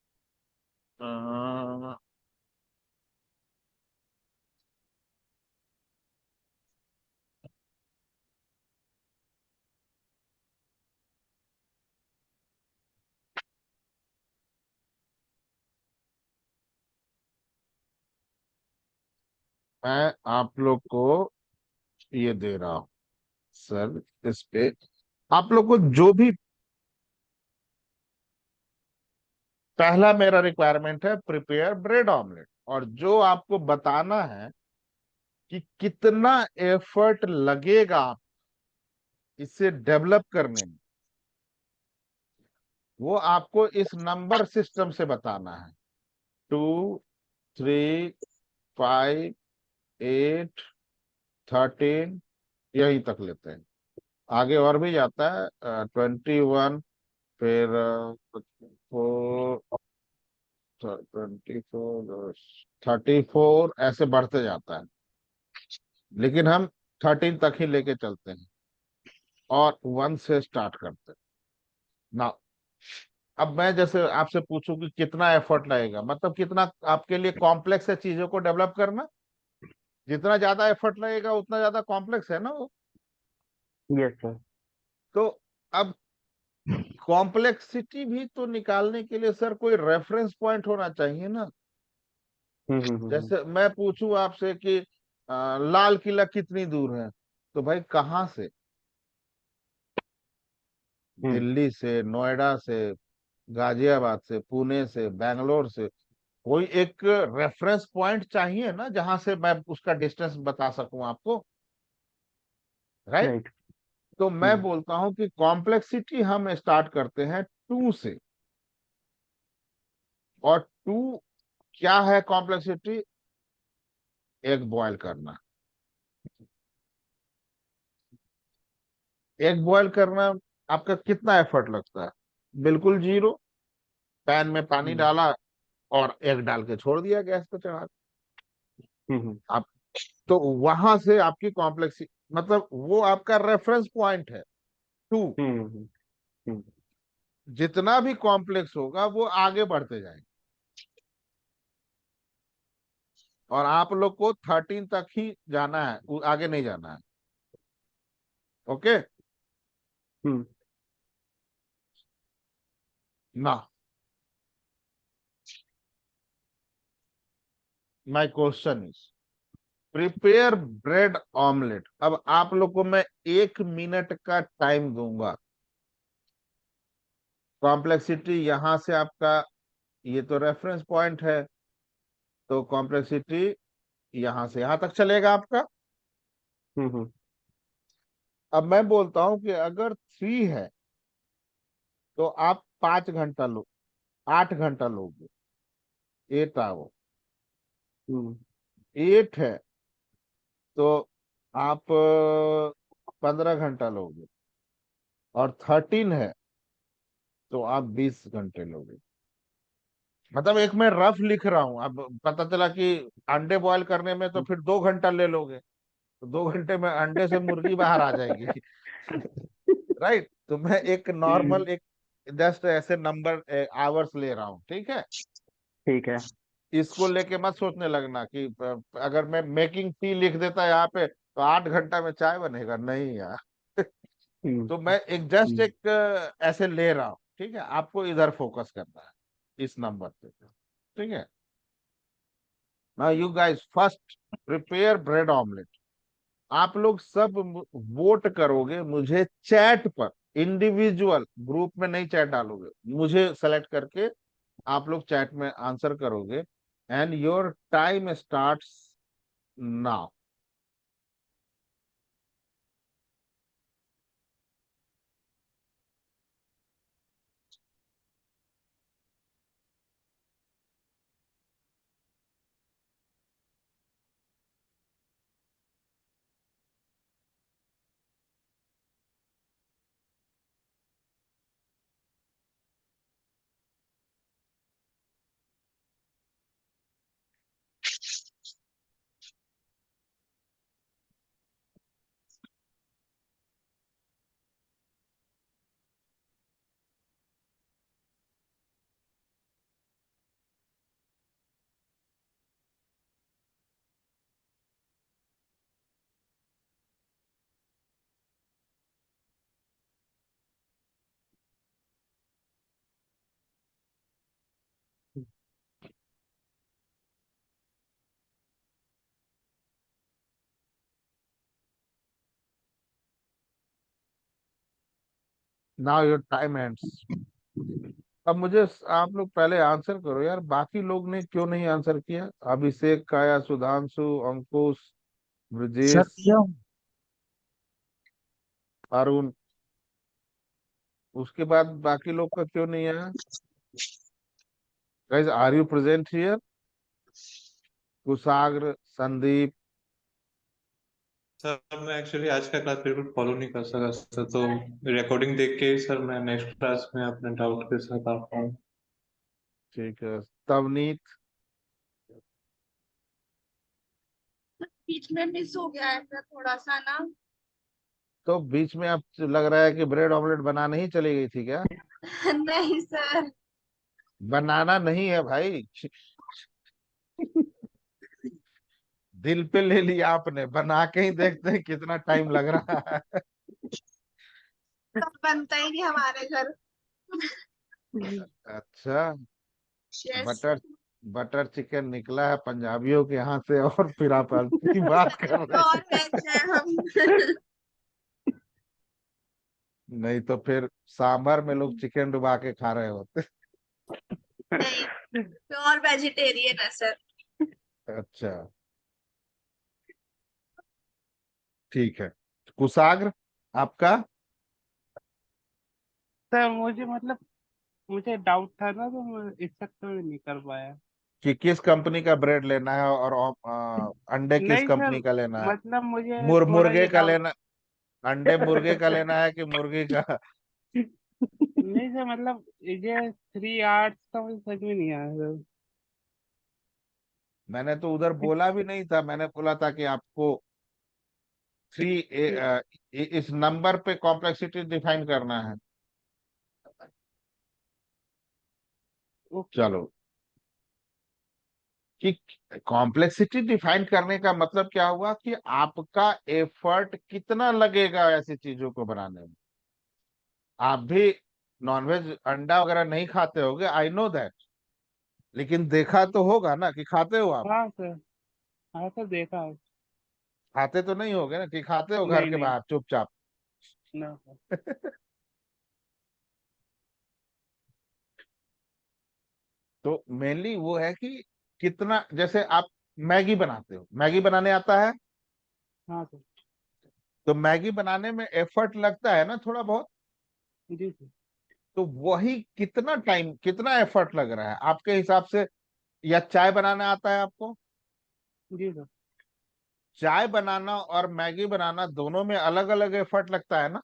मैं आप लोग को ये दे रहा हूँ सर, इस पे आप लोग को जो भी पहला मेरा रिक्वायरमेंट है, प्रिपेयर ब्रेड ऑमलेट। और जो आपको बताना है कि कितना एफर्ट लगेगा इसे डेवलप करने में, वो आपको इस नंबर सिस्टम से बताना है। 2, 3, 5, 8, 13, यही तक लेते हैं। आगे और भी जाता है, 21, फिर 4, 24, 34, ऐसे बढ़ते जाता है। लेकिन हम 13 तक ही लेके चलते हैं और 1 से स्टार्ट करते हैं ना। अब मैं जैसे आपसे पूछूं कि कितना एफर्ट लगेगा, मतलब कितना आपके लिए कॉम्प्लेक्स है चीजों को डेवलप करना। जितना ज्यादा एफर्ट लगेगा उतना ज्यादा कॉम्प्लेक्स है ना वो। Yes sir. तो अब कॉम्प्लेक्सिटी भी तो निकालने के लिए सर कोई रेफरेंस पॉइंट होना चाहिए ना। हम्म। जैसे मैं पूछूं आपसे कि लाल किला कितनी दूर है, तो भाई कहाँ से? हम्म दिल्ली से, नोएडा से, गाजियाबाद से, पुणे से, बैंगलोर से, कोई एक रेफरेंस पॉइंट चाहिए ना जहां से मैं उसका डिस्टेंस बता सकूं आपको, राइट? राइट। तो मैं हम्म बोलता हूं कि कॉम्प्लेक्सिटी हम स्टार्ट करते हैं 2 से। और 2 क्या है कॉम्प्लेक्सिटी? एग बॉयल करना। एग बॉयल करना आपका कितना एफर्ट लगता है? बिल्कुल जीरो। पैन में पानी हम्म डाला और एग डाल के छोड़ दिया गैस पे चढ़ा के। हम्म आप, तो वहां से आपकी कॉम्प्लेक्सिटी, मतलब वो आपका रेफरेंस पॉइंट है 2। हम्म हम्म हम्म जितना भी कॉम्प्लेक्स होगा वो आगे बढ़ते जाएंगे। और आप लोग को 13 तक ही जाना है, आगे नहीं जाना है। ओके हम्म। ना। My question is, prepare bread omelette. अब आप लोग को मैं 1 मिनट का टाइम दूंगा। कॉम्प्लेक्सिटी यहां से आपका, ये तो रेफरेंस पॉइंट है, तो कॉम्प्लेक्सिटी यहां से यहां तक चलेगा आपका। हम्म। अब मैं बोलता हूं कि अगर 3 है तो आप 5 घंटा लो, 8 घंटा लोगे, 8 आवर। हम्म। 8 है तो आप 15 घंटा लोगे, और 13 है तो आप 20 घंटे लोगे। मतलब एक मैं रफ लिख रहा हूं, अब पता चला कि अंडे बॉयल करने में तो फिर 2 घंटा ले लोगे, तो 2 घंटे में अंडे से मुर्गी बाहर आ जाएगी। राइट, तो मैं एक नॉर्मल, एक जस्ट ऐसे नंबर आवर्स ले रहा हूँ, ठीक है। ठीक है। इसको लेके मत सोचने लगना कि अगर मैं मेकिंग टी लिख देता यहाँ पे तो 8 घंटा में चाय बनेगा, नहीं यार। हम्म। तो मैं एक जस्ट हम्म। एक ऐसे ले रहा हूँ, ठीक है। आपको इधर फोकस करना है, इस नंबर पे, ठीक है। Now you guys first prepare bread omelette. आप लोग सब वोट करोगे मुझे चैट पर, इंडिविजुअल ग्रुप में नहीं चैट डालोगे, मुझे सेलेक्ट करके आप लोग चैट में आंसर करोगे। And your time starts now. Now your time ends. अब मुझे आप लोग पहले आंसर करो यार, बाकी लोग ने क्यों नहीं आंसर किया? अभिषेक, काया, सुधांशु, अंकुश, सर ब्रजेश, दिया हूँ। अरुण, उसके बाद बाकी लोग का क्यों नहीं आया? Guys are you present here? Kushagra, Sandeep. Sir मैं एक्चुअली आज का क्लास बिल्कुल फॉलो नहीं कर सका सर, तो रिकॉर्डिंग देख के ही सर मैं नेक्स्ट क्लास में अपने डाउट के साथ आ पाऊँ। ठीक है, तवनीत। बीच में मिस हो गया है सर थोड़ा सा ना। तो बीच में आप लग रहा है कि ब्रेड ऑमलेट बनाने ही चली गई थी क्या? नहीं सर। बनाना नहीं है भाई। दिल पे ले लिया आपने, बना के ही देखते हैं कितना टाइम लग रहा है। सब बनता ही नहीं हमारे घर। अच्छा, यस। बटर बटर चिकन निकला है पंजाबियों के यहाँ से, और फिर आप फालतू की बात कर रहे प्योर हैं। वेज है हम। नहीं तो फिर सांभर में लोग चिकन डुबा के खा रहे होते। नहीं, प्योर वेजिटेरियन है सर। अच्छा, ठीक है। कुशाग्र, आपका? सर मुझे मतलब मुझे डाउट था ना, तो मैं इस चक्कर में नहीं कर पाया। कि किस कंपनी का ब्रेड लेना है, और अंडे किस नहीं सर, कंपनी का लेना है? मतलब मुझे थोड़ा मुर्गे ये का डाउट। लेना, अंडे मुर्गे का लेना है कि मुर्गी का? नहीं सर, मतलब ये 3 आवर्स का मुझे समझ में नहीं आया सर। मैंने तो उधर बोला भी नहीं था, मैंने बोला था कि आपको 3 इस नंबर पे कॉम्प्लेक्सिटी डिफाइन करना है। ओके। चलो, कि कॉम्प्लेक्सिटी डिफाइन करने का मतलब क्या हुआ कि आपका एफर्ट कितना लगेगा ऐसी चीजों को बनाने में। आप भी नॉनवेज अंडा वगैरह नहीं खाते होगे, आई नो दैट, लेकिन देखा तो होगा ना कि खाते हो आप। हाँ सर। हाँ सर, देखा है। खाते तो नहीं होगे ना, कि खाते हो घर नहीं के नहीं। बाहर चुपचाप। ना सर। तो मेनली वो है कि कितना, जैसे आप मैगी बनाते हो, मैगी बनाने आता है, हाँ सर। तो मैगी बनाने में एफर्ट लगता है ना थोड़ा बहुत। जी सर। तो वही कितना टाइम, कितना एफर्ट लग रहा है आपके हिसाब से। या चाय बनाना आता है आपको, जी सर। चाय बनाना और मैगी बनाना दोनों में अलग अलग एफर्ट लगता है ना।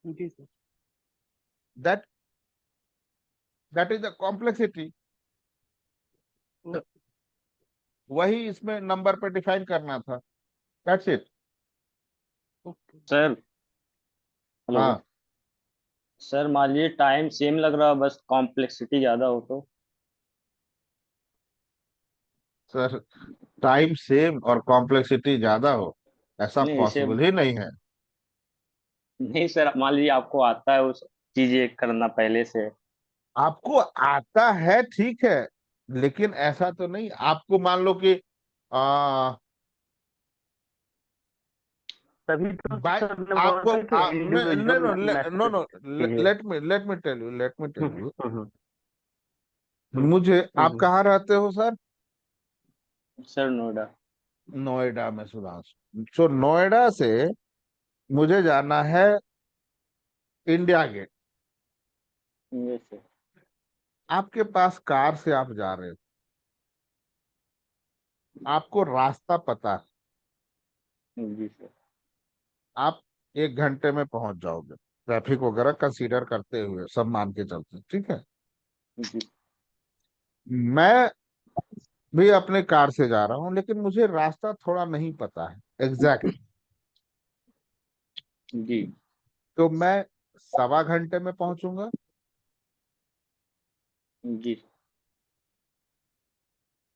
जी sir. That that is the complexity. Okay. वही इसमें नंबर पे डिफाइन करना था, that's it. Okay. Sir. Hello. हाँ सर मान लीजिए टाइम सेम लग रहा बस कॉम्प्लेक्सिटी ज्यादा हो तो। सर, टाइम सेम और कॉम्प्लेक्सिटी ज्यादा हो, ऐसा नहीं इसे पॉसिबल ही नहीं है। नहीं सर, मान लीजिए आपको आता है उस चीजें करना पहले से। आपको आता है ठीक है, लेकिन ऐसा तो नहीं आपको मान लो कि आ, तभी तो बाय सर मैं बोल आपको रहा हूँ कि no individual no no, message कीजिए। Let me tell you, let me tell hmm, you. Hmm, मुझे, आप हम्म। कहाँ रहते हो सर? सर नोएडा। नोएडा में, सुधांशु। सो नोएडा से मुझे जाना है इंडिया गेट। ये सर। आपके पास कार से आप जा रहे हो, आपको रास्ता पता है, जी सर। आप 1 घंटे में पहुंच जाओगे, ट्रैफिक वगैरह कंसीडर करते हुए, सब मान के चलते, ठीक है। जी। मैं भी अपने कार से जा रहा हूँ, लेकिन मुझे रास्ता थोड़ा नहीं पता है एग्जैक्ट। जी। तो मैं 1.25 घंटे में पहुंचूंगा। जी।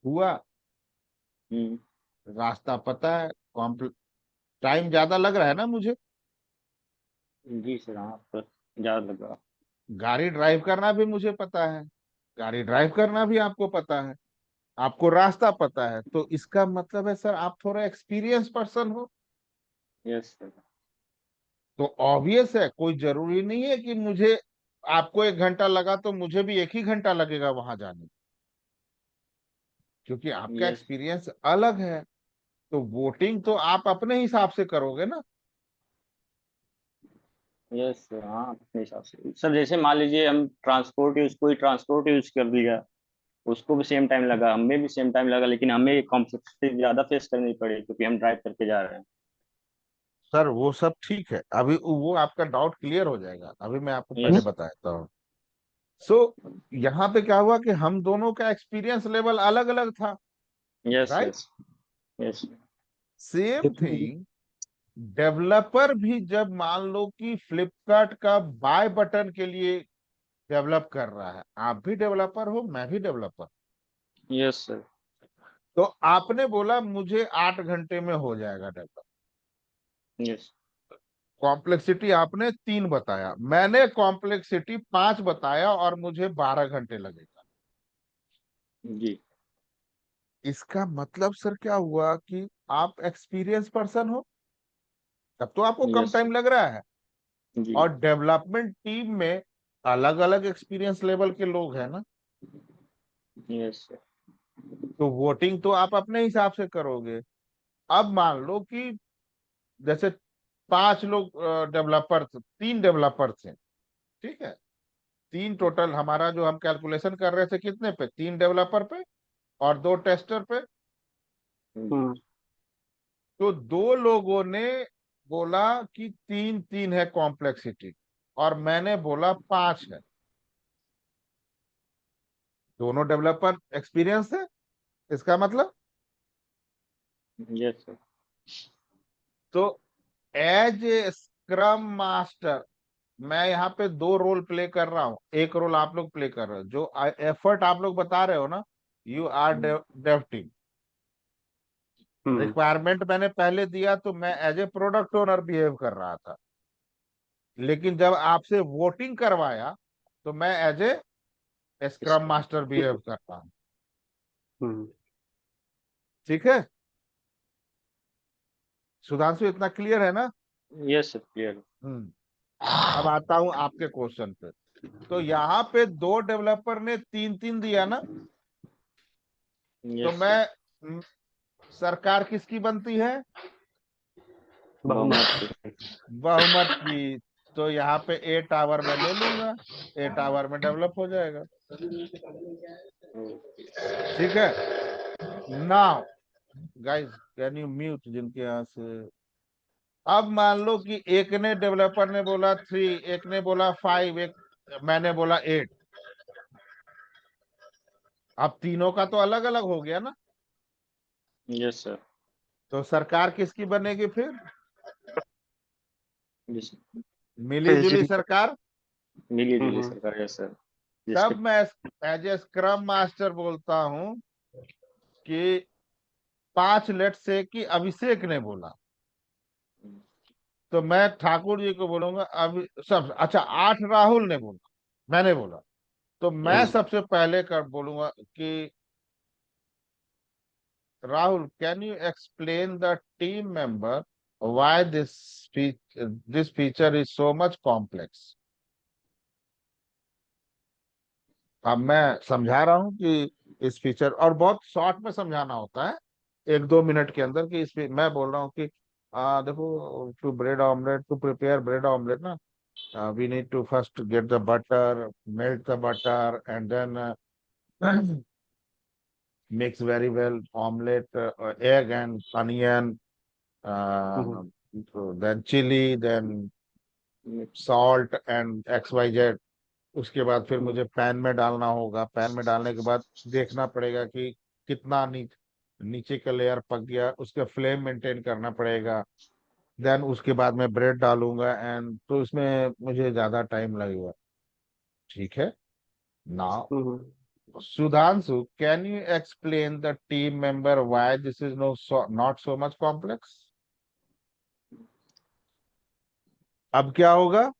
हुआ, हम्म। रास्ता पता है, टाइम ज्यादा लग रहा है ना मुझे। जी सर, हाँ सर ज्यादा लग रहा। गाड़ी ड्राइव करना भी मुझे पता है, गाड़ी ड्राइव करना भी आपको पता है, आपको रास्ता पता है, तो इसका मतलब है सर आप थोड़ा एक्सपीरियंस पर्सन हो। Yes sir. तो ऑब्वियस है, कोई जरूरी नहीं है कि मुझे, आपको 1 घंटा लगा तो मुझे भी 1 ही घंटा लगेगा वहां जाने में, क्योंकि आपका यस। एक्सपीरियंस अलग है। तो वोटिंग तो आप अपने हिसाब से करोगे ना। यस सर, हाँ अपने हिसाब से सर, जैसे मान लीजिए हम ट्रांसपोर्ट यूज कोई ट्रांसपोर्ट यूज कर लिया, उसको भी सेम टाइम लगा, हमें भी सेम टाइम लगा, लेकिन हमें कॉम्प्लेक्सिटी ज्यादा फेस करनी पड़ी क्योंकि हम ड्राइव करके जा रहे हैं। सर वो सब ठीक है, अभी वो आपका डाउट क्लियर हो जाएगा, अभी मैं आपको पहले यस। बताता हूँ। सो यहाँ पे क्या हुआ कि हम दोनों का एक्सपीरियंस लेवल अलग अलग था, yes. Right. Yes. Yes. Same thing, developer भी जब मान लो कि फ्लिपकार्ट का बाय बटन के लिए डेवलप कर रहा है, आप भी डेवलपर हो, मैं भी डेवलपर। Yes sir. तो आपने बोला मुझे 8 घंटे में हो जाएगा डेवलप। यस। कॉम्प्लेक्सिटी आपने 3 बताया, मैंने कॉम्प्लेक्सिटी 5 बताया, और मुझे 12 घंटे लगेगा। जी। इसका मतलब सर क्या हुआ कि आप एक्सपीरियंस पर्सन हो, तब तो आपको कम यस टाइम सर। लग रहा है। जी। और डेवलपमेंट टीम में अलग अलग एक्सपीरियंस लेवल के लोग हैं ना। Yes sir. तो वोटिंग तो आप अपने हिसाब से करोगे। अब मान लो कि जैसे 5 लोग डेवलपर, 3 डेवलपर थे, ठीक है। 3 टोटल हमारा जो हम कैलकुलेशन कर रहे थे कितने पे, 3 डेवलपर पे और 2 टेस्टर पे। जी। हम्म। तो 2 लोगों ने बोला कि 3 3 है कॉम्प्लेक्सिटी, और मैंने बोला 5 है। दोनों डेवलपर एक्सपीरियंस है, इसका मतलब। Yes sir. तो एज ए स्क्रम मास्टर मैं यहाँ पे 2 रोल प्ले कर रहा हूँ, एक रोल आप लोग प्ले कर रहे हो। जो एफर्ट आप लोग बता रहे हो ना, you are dev team. Requirement मैंने पहले दिया तो मैं as a product owner behave कर रहा था, लेकिन जब आपसे वोटिंग करवाया तो मैं as a scrum master behave करता हूँ। ठीक है सुधांशु, इतना क्लियर है ना? Yes sir, clear. अब आता हूं आपके क्वेश्चन पे। तो यहाँ पे 2 डेवलपर ने 3-3 दिया ना, तो यस मैं सर, सरकार किसकी बनती है? बहुमत से। बहुमत की। तो यहाँ पे ए टावर मैं ले लूंगा, ए टावर में डेवलप हो जाएगा। ठीक है। Now guys can you mute जिनके यहाँ से। अब मान लो कि एक ने डेवलपर ने बोला 3, एक ने बोला 5, एक मैंने बोला 8। अब तीनों का तो अलग अलग हो गया ना। Yes sir. तो सरकार किसकी बनेगी फिर? यस, मिली जुली सरकार। मिली जुली सरकार। यस सर, जिसके तब मैं एज ए स्क्रम मास्टर बोलता हूं कि 5 लेट से कि अभिषेक ने बोला, तो मैं ठाकुर जी को बोलूंगा अभी सब। अच्छा 8 राहुल ने बोला, मैंने बोला, तो मैं सबसे पहले कर बोलूंगा कि Rahul can you explain the team member why this feature is so much complex. अब मैं समझा रहा हूं कि इस फीचर, और बहुत शॉर्ट में समझाना होता है 1-2 मिनट के अंदर, कि इसमें मैं बोल रहा हूँ कि देखो to bread omelette, to prepare bread omelette ना, we need to first get the butter, melt the butter, and then mix very well omelette, egg and onion, uh, then chili, then salt and XYZ। उसके बाद फिर मुझे pan में डालना होगा। Pan में डालने के बाद देखना पड़ेगा कि कितना नीचे का लेयर पक गया, उसका फ्लेम मेंटेन करना पड़ेगा। देन उसके बाद मैं ब्रेड डालूंगा, एंड तो इसमें मुझे ज्यादा टाइम लगेगा। ठीक है। Now Sudhanshu, can you explain the team member why this is not so much complex? अब क्या होगा?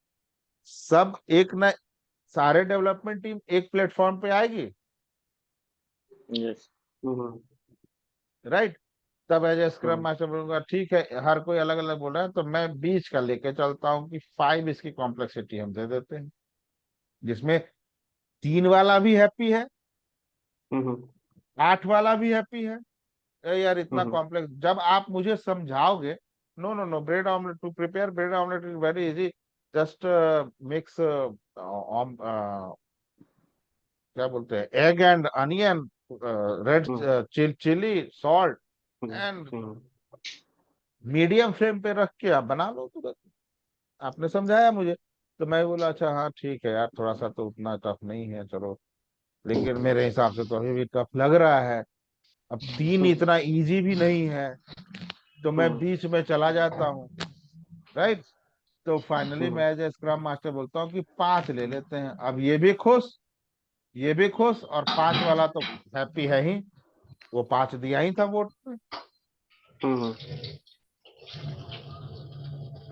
सब एक न सारे डेवलपमेंट टीम एक प्लेटफॉर्म पे आएगी। यस। राइट। तब एज ए स्क्रम मास्टर बोलूंगा ठीक है, हर कोई अलग अलग बोल रहा है, तो मैं बीच का लेके चलता हूँ कि 5 इसकी कॉम्प्लेक्सिटी हम दे देते हैं, जिसमें 3 वाला भी हैप्पी है, 8 वाला भी हैप्पी है। यार इतना कॉम्प्लेक्स जब आप मुझे समझाओगे। No no no, bread omelette, to prepare bread omelette is very easy. Just mix क्या बोलते हैं, egg and onion, red chilli, salt, and medium flame पे रख के आप बना लो तुरंत। आपने समझाया मुझे, तो मैं बोला अच्छा हाँ ठीक है यार, थोड़ा सा तो उतना टफ नहीं है, चलो। लेकिन मेरे हिसाब से तो अभी भी टफ लग रहा है। अब 3 इतना इजी भी नहीं है, तो मैं बीच में चला जाता हूँ। राइट। तो फाइनली मैं एज ए स्क्रम मास्टर बोलता हूँ कि 5 ले लेते हैं। अब ये भी खुश, ये भी खुश, और 5 वाला तो हैप्पी है ही, वो 5 दिया ही था वोट में।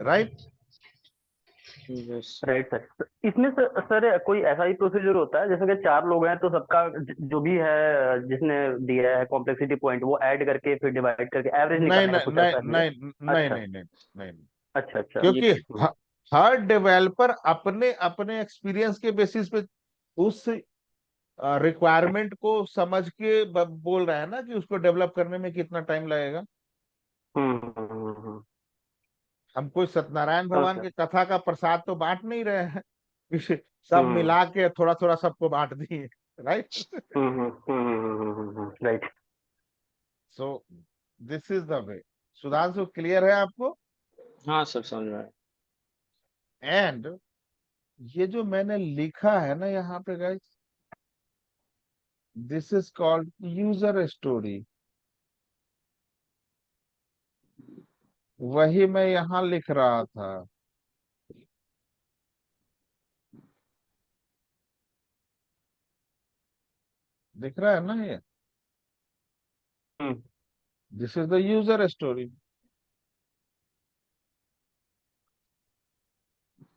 राइट। यस। Right sir. तो इसमें सर कोई ऐसा ही प्रोसीजर होता है जैसे कि 4 लोग हैं तो सबका जो भी है जिसने दिया है कॉम्प्लेक्सिटी पॉइंट वो ऐड करके फिर डिवाइड करके एवरेज नहीं निकालेगा, नहीं कुछ नहीं ऐसा है? नहीं नहीं अच्छा नहीं नहीं नहीं, अच्छा अच्छा। क्योंकि ये हर डेवलपर अपने अपने एक्सपीरियंस के बेसिस पे उस रिक्वायरमेंट को समझ के बोल रहा है ना कि उसको डेवलप करने में कितना टाइम लगेगा। हम कोई सत्यनारायण भगवान ओके। की कथा का प्रसाद तो बांट नहीं रहे हैं कि सब मिला के थोड़ा थोड़ा सबको बांट दिए। Right. Right. So this is the way. Sudhanshu clear है आपको? हाँ सर, समझ में आया। एंड ये जो मैंने लिखा है ना यहाँ पे guys, this is called user story. वही मैं यहाँ लिख रहा था। दिख रहा है ना ये? Hmm this is the user story.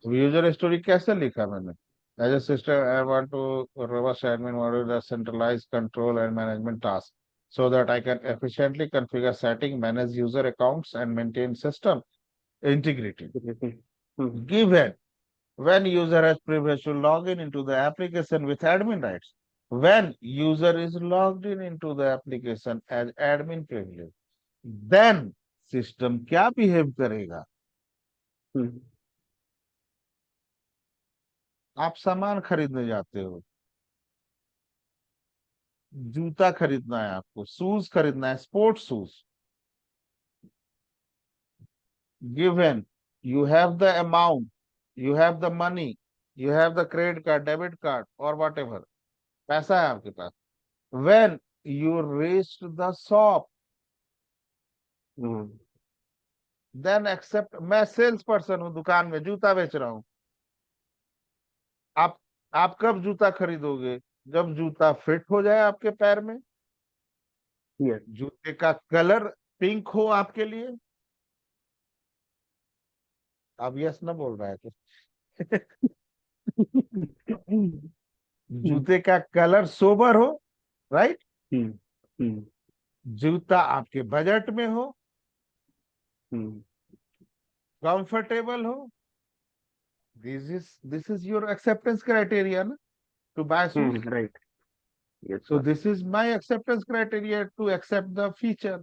User story कैसे लिखा मैंने? As a system I want to robust admin model that centralized control and management tasks so that I can efficiently configure setting, manage user accounts and maintain system integrity. Hmm Given when user has privilege to log in into the application with admin rights, when user is logged in into the application as admin privilege, then system क्या behave करेगा? हम्म आप सामान खरीदने जाते हो, जूता खरीदना है आपको, शूज खरीदना है, sports shoes. Given you have the amount, you have the money, you have the credit card, debit card और वॉट एवर, पैसा है आपके पास। When you reach the shop, hmm then accept, मैं सेल्स पर्सन हूँ, दुकान में जूता बेच रहा हूँ। आप आप कब जूता खरीदोगे? जब जूता फिट हो जाए आपके पैर में, यस जूते का कलर पिंक हो आपके लिए। अब यस ना बोल रहा है तो जूते का कलर सोबर हो, राइट? हम्म हम्म जूता आपके बजट में हो, हम्म कंफर्टेबल हो। This is your acceptance criteria ना, to buy shoes. Right yes So sir this is my acceptance criteria to accept the feature.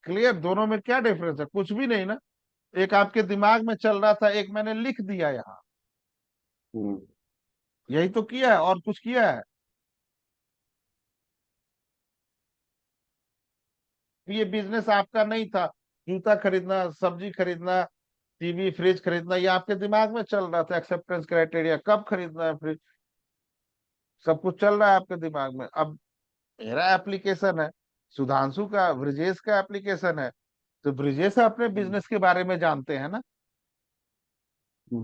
Clear? दोनों में क्या डिफरेंस है? कुछ भी नहीं ना। एक आपके दिमाग में चल रहा था, एक मैंने लिख दिया यहाँ। हम्म यही तो किया है, और कुछ किया है? ये बिजनेस आपका नहीं था, जूता खरीदना, सब्जी खरीदना, टीवी फ्रिज खरीदना, ये आपके दिमाग में चल रहा था। एक्सेप्टेंस क्राइटेरिया कब खरीदना है फ्रिज, सब कुछ चल रहा है आपके दिमाग में। अब मेरा एप्लीकेशन है, सुधांशु का, ब्रिजेश का एप्लीकेशन है, तो ब्रिजेश अपने बिजनेस के बारे में जानते हैं ना।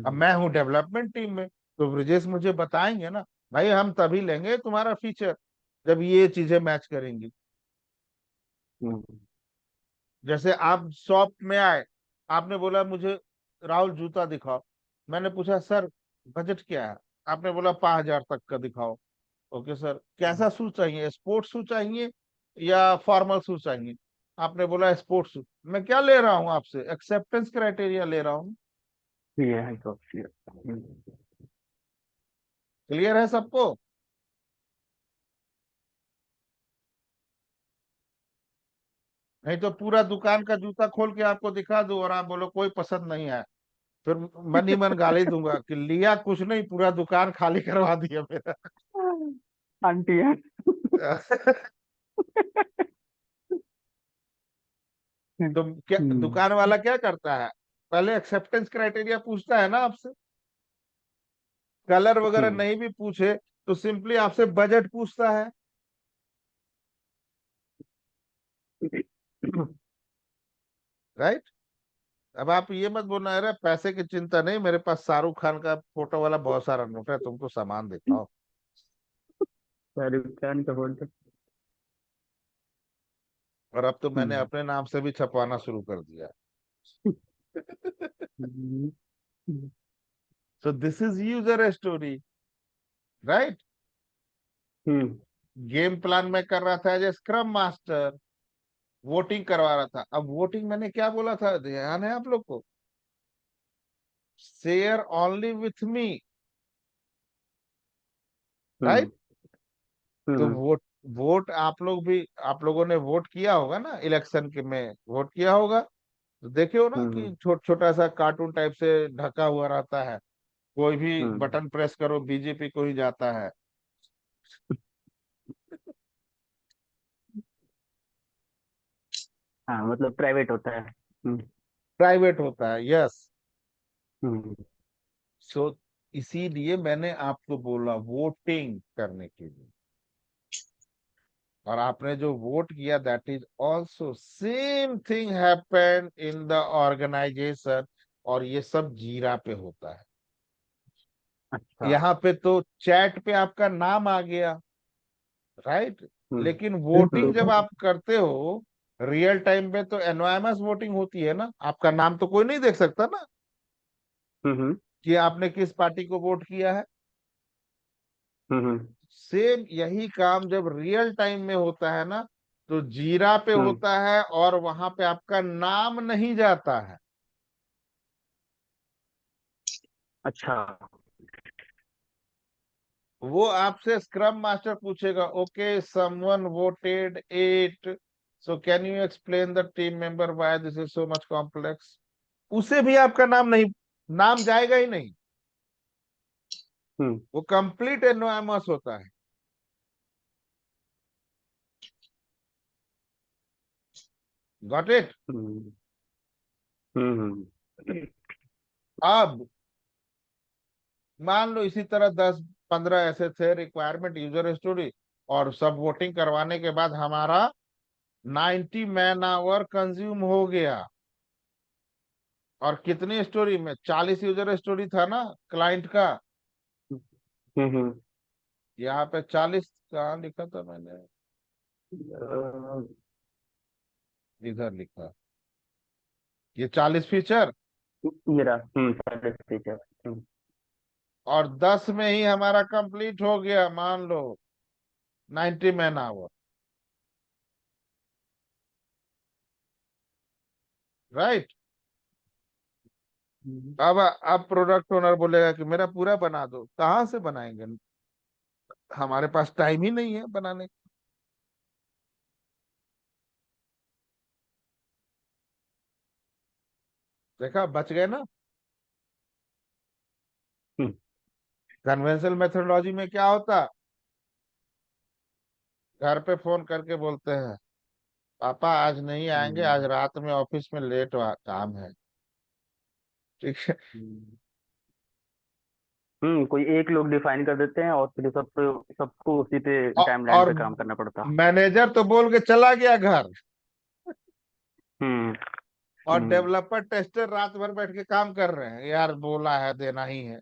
अब मैं हूँ डेवलपमेंट टीम में, तो ब्रिजेश मुझे बताएंगे ना, भाई हम तभी लेंगे तुम्हारा फीचर जब ये चीजें मैच करेंगी। हम्म जैसे आप शॉप में आए, आपने बोला मुझे राहुल जूता दिखाओ, मैंने पूछा सर बजट क्या है, आपने बोला 5,000 तक का दिखाओ। ओके सर, कैसा शूज चाहिए, स्पोर्ट्स शूज चाहिए या फॉर्मल शूज चाहिए? आपने बोला स्पोर्ट्स शूज। मैं क्या ले रहा हूँ आपसे? एक्सेप्टेंस क्राइटेरिया ले रहा हूँ। है तो क्लियर है सबको? नहीं तो पूरा दुकान का जूता खोल के आपको दिखा दूं और आप बोलो कोई पसंद नहीं है, फिर मन ही मन गाली दूंगा कि लिया कुछ नहीं, पूरा दुकान खाली करवा दिया मेरा। आंटी है तो क्या हम्म दुकान वाला क्या करता है? पहले एक्सेप्टेंस क्राइटेरिया पूछता है ना आपसे, कलर वगैरह हम्म नहीं भी पूछे तो सिंपली आपसे बजट पूछता है, राइट? अब आप ये मत बोलना अरे पैसे की चिंता नहीं, मेरे पास शाहरुख खान का फोटो वाला बहुत सारा नोट है, तुमको सामान देता हूँ। शाहरुख खान का फोटो और अब तो मैंने हम्म अपने नाम से भी छपवाना शुरू कर दिया। Hmm so this is user story, right? Hmm game plan में कर रहा था as a scrum master, voting करवा रहा था। अब वोटिंग मैंने क्या बोला था, ध्यान है आप लोग को? Share only with me, hmm right? तो वोट, वोट आप लोग भी, आप लोगों ने वोट किया होगा ना, इलेक्शन के में वोट किया होगा, तो देखे हो ना हम्म कि छोटा सा कार्टून टाइप से ढका हुआ रहता है, कोई भी हम्म बटन प्रेस करो बीजेपी को ही जाता है। हाँ मतलब प्राइवेट होता है प्राइवेट होता है, यस। हम्म सो इसीलिए मैंने आपको बोला वोटिंग करने के लिए, और आपने जो वोट किया that is also same thing happened in the organization. और ये सब जीरा पे होता है। अच्छा यहाँ पे तो चैट पे आपका नाम आ गया, राइट। हम्म लेकिन वोटिंग जब आप करते हो रियल टाइम में तो एनोनिमस वोटिंग होती है ना, आपका नाम तो कोई नहीं देख सकता ना हम्म कि आपने किस पार्टी को वोट किया है। हम्म सेम यही काम जब रियल टाइम में होता है ना, तो जीरा पे हम्म, होता है और वहां पे आपका नाम नहीं जाता है। अच्छा। वो आपसे स्क्रम मास्टर पूछेगा, okay someone voted 8, so can you explain the team member why this is so much complex. उसे भी आपका नाम नहीं, नाम जाएगा ही नहीं, हम्म वो कंप्लीट एनोनिमस होता है। Got it. हम्म हम्म अब मान लो इसी तरह 10-15 ऐसे थे रिक्वायरमेंट यूजर स्टोरी, और सब वोटिंग करवाने के बाद हमारा 90 मैन आवर कंज्यूम हो गया। और कितनी स्टोरी में 40 यूजर स्टोरी था ना क्लाइंट का। हम्म यहाँ पे 40 कहाँ लिखा था मैंने, इधर लिखा, ये 40 फीचर ये रहा। Service feature. और 10 में ही हमारा कंप्लीट हो गया, मान लो 90 मैन आवर। राइट। अब प्रोडक्ट ओनर बोलेगा कि मेरा पूरा बना दो, कहाँ से बनाएंगे, हमारे पास टाइम ही नहीं है बनाने का। देखा, बच गए ना। हम्म कन्वेंशनल मेथोडोलॉजी में क्या होता, घर पे फोन करके बोलते हैं पापा आज नहीं आएंगे, आज रात में ऑफिस में लेट काम है। ठीक है। कोई एक लोग डिफाइन कर देते हैं और फिर सबको उसी पे टाइमलाइन और पे काम करना पड़ता। मैनेजर तो बोल के चला गया घर, हम्म और हम्म डेवलपर टेस्टर रात भर बैठ के काम कर रहे हैं, यार बोला है देना ही है।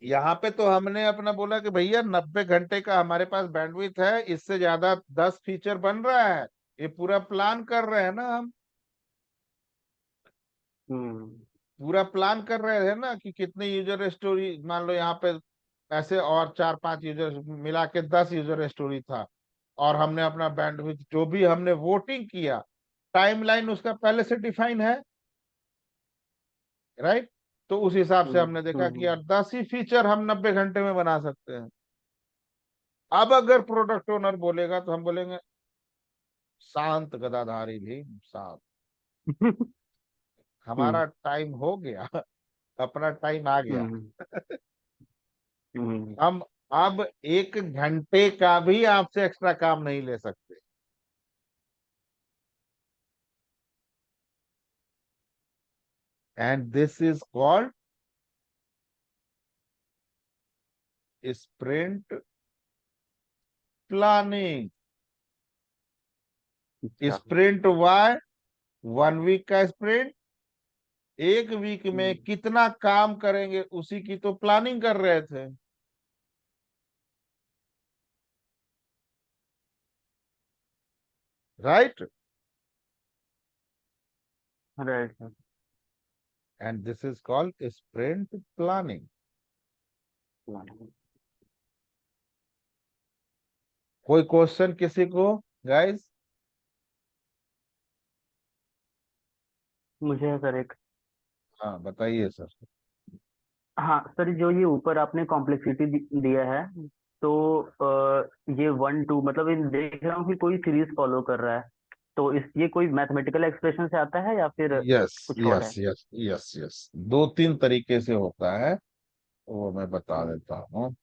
यहाँ पे तो हमने अपना बोला कि भैया 90 घंटे का हमारे पास बैंडविड्थ है, इससे ज्यादा 10 फीचर बन रहा है, ये पूरा प्लान कर रहे हैं ना हम, हम्म पूरा प्लान कर रहे थे ना कि कितने यूजर स्टोरी, मान लो यहाँ पे ऐसे और 4-5 यूजर मिला के 10 यूजर स्टोरी था, और हमने अपना बैंडविड्थ जो भी हमने वोटिंग किया, टाइमलाइन उसका पहले से डिफाइन है। राइट। तो उस हिसाब से हमने देखा कि हम्म यार 10 ही फीचर हम 90 घंटे में बना सकते हैं। अब अगर प्रोडक्ट ओनर बोलेगा तो हम बोलेंगे शांत गदाधारी भी शांत, हम्म हमारा टाइम हो गया, अपना टाइम आ गया। हम्म हम्म हम अब 1 घंटे का भी आपसे एक्स्ट्रा काम नहीं ले सकते। And this is called sprint planning. अच्छा। स्प्रिंट वाई, 1 वीक का स्प्रिंट, 1 वीक में हम्म कितना काम करेंगे उसी की तो प्लानिंग कर रहे थे। Right. Right. And this is called sprint planning. कोई क्वेश्चन किसी को, गाइस? मुझे है सर एक। हाँ बताइए सर। हाँ सर, जो ये ऊपर आपने कॉम्प्लेक्सिटी दिया है, तो ये 1 2 मतलब इन देख रहा हूँ कि कोई सीरीज फॉलो कर रहा है, तो ये कोई मैथमेटिकल एक्सप्रेशन से आता है या फिर यस कुछ और यस है? यस यस यस, 2-3 तरीके से होता है, वो मैं बता हम्म देता हूँ।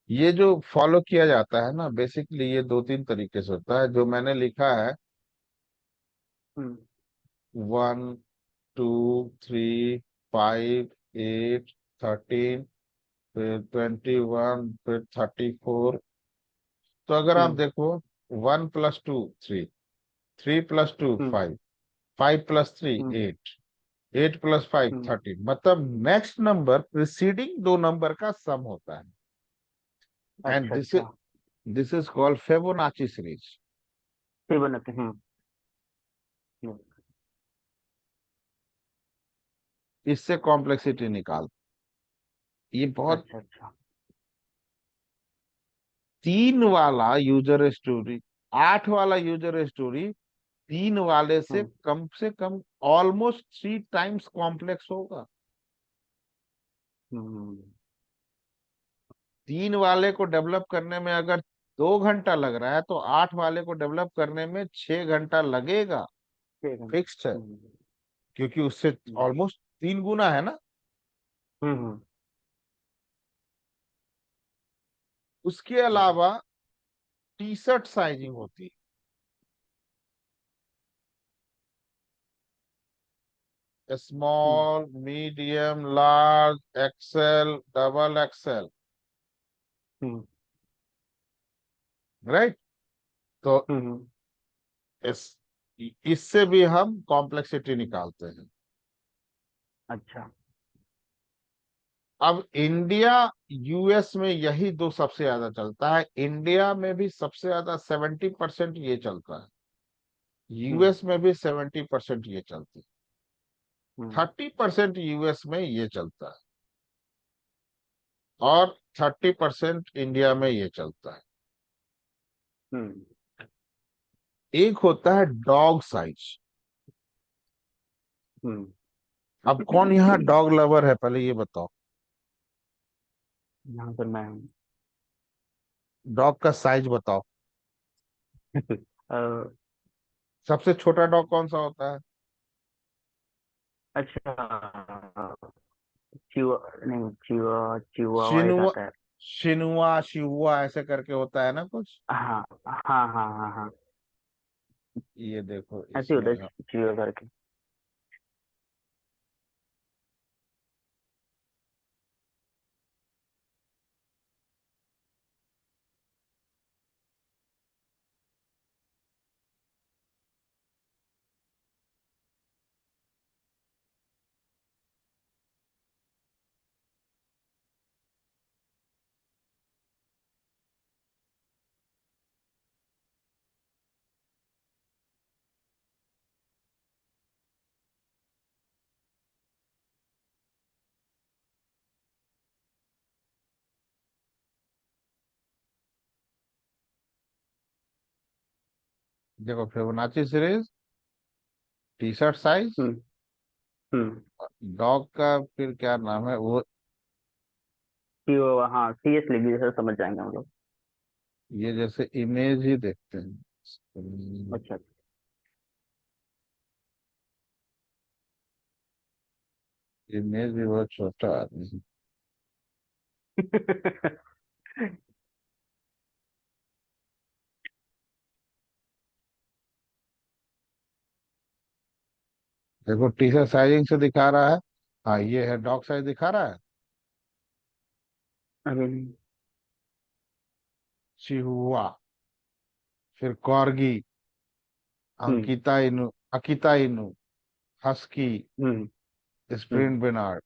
ये जो फॉलो किया जाता है ना, बेसिकली ये 2-3 तरीके से होता है, जो मैंने लिखा है हम्म 1, 2, 3, 5, 8, 13, फिर 21, फिर 34। तो अगर आप हम्म देखो 1 + 2 3, 3 + 2 हम्म 5, 5 + 3 हम्म 8, 8 + 5 हम्म, 13, मतलब नेक्स्ट नंबर प्रिसीडिंग दो नंबर का सम होता है। एंड अच्छा अच्छा। This is called Fibonacci series. Fibonacci. Hmm, इससे कॉम्प्लेक्सिटी निकाल, ये बहुत अच्छा अच्छा। 3 वाला यूजर स्टोरी, 8 वाला यूजर स्टोरी 3 वाले से कम ऑलमोस्ट 3 टाइम्स कॉम्प्लेक्स होगा। हम्म 3 वाले को डेवलप करने में अगर 2 घंटा लग रहा है, तो 8 वाले को डेवलप करने में 6 घंटा लगेगा, ठीक है। फिक्स्ड है, हम्म क्योंकि उससे हम्म ऑलमोस्ट 3 गुना है ना। हम्म उसके अलावा टी शर्ट साइजिंग होती है, hmm small, medium, large, XL, double XL, hmm right. तो हम्म, इस इससे भी हम कॉम्प्लेक्सिटी निकालते हैं। अच्छा। अब इंडिया यूएस में यही दो सबसे ज्यादा चलता है। इंडिया में भी सबसे ज्यादा 70% ये चलता है, हम्म यूएस में भी 70% ये चलती है, हम्म 30% यूएस में ये चलता है, और 30% इंडिया में ये चलता है। हम्म एक होता है डॉग साइज। हम्म अब कौन यहाँ डॉग लवर है, पहले ये बताओ। यहाँ पर मैं डॉग का साइज बताओ। अ, सबसे छोटा डॉग कौन सा होता है? अच्छा। चिवा नहीं, चिवावा एक शिनुआ, आता है। शिनुआ, शिहुआ ऐसे करके होता है ना कुछ। हाँ हाँ हाँ हाँ हाँ। ये देखो ऐसे होता इसमें है चिवा करके। देखो, Fibonacci series, T shirt size, hmm hmm dog का फिर क्या नाम है वो, चिवा, हाँ सीएस लिख दीजिए सर, समझ जाएंगे हम लोग। ये जैसे इमेज ही देखते हैं। अच्छा। इमेज भी बहुत छोटा आदमी है। देखो टी शर्ट साइजिंग से दिखा रहा है। हाँ, ये है डॉग साइज दिखा रहा है। अरे नहीं। चिहुआ, फिर कॉर्गी, हम्म अंकिता इनु, अकिता इनु, हस्की, हम्म हम्म स्प्रिंट बेनार्ड।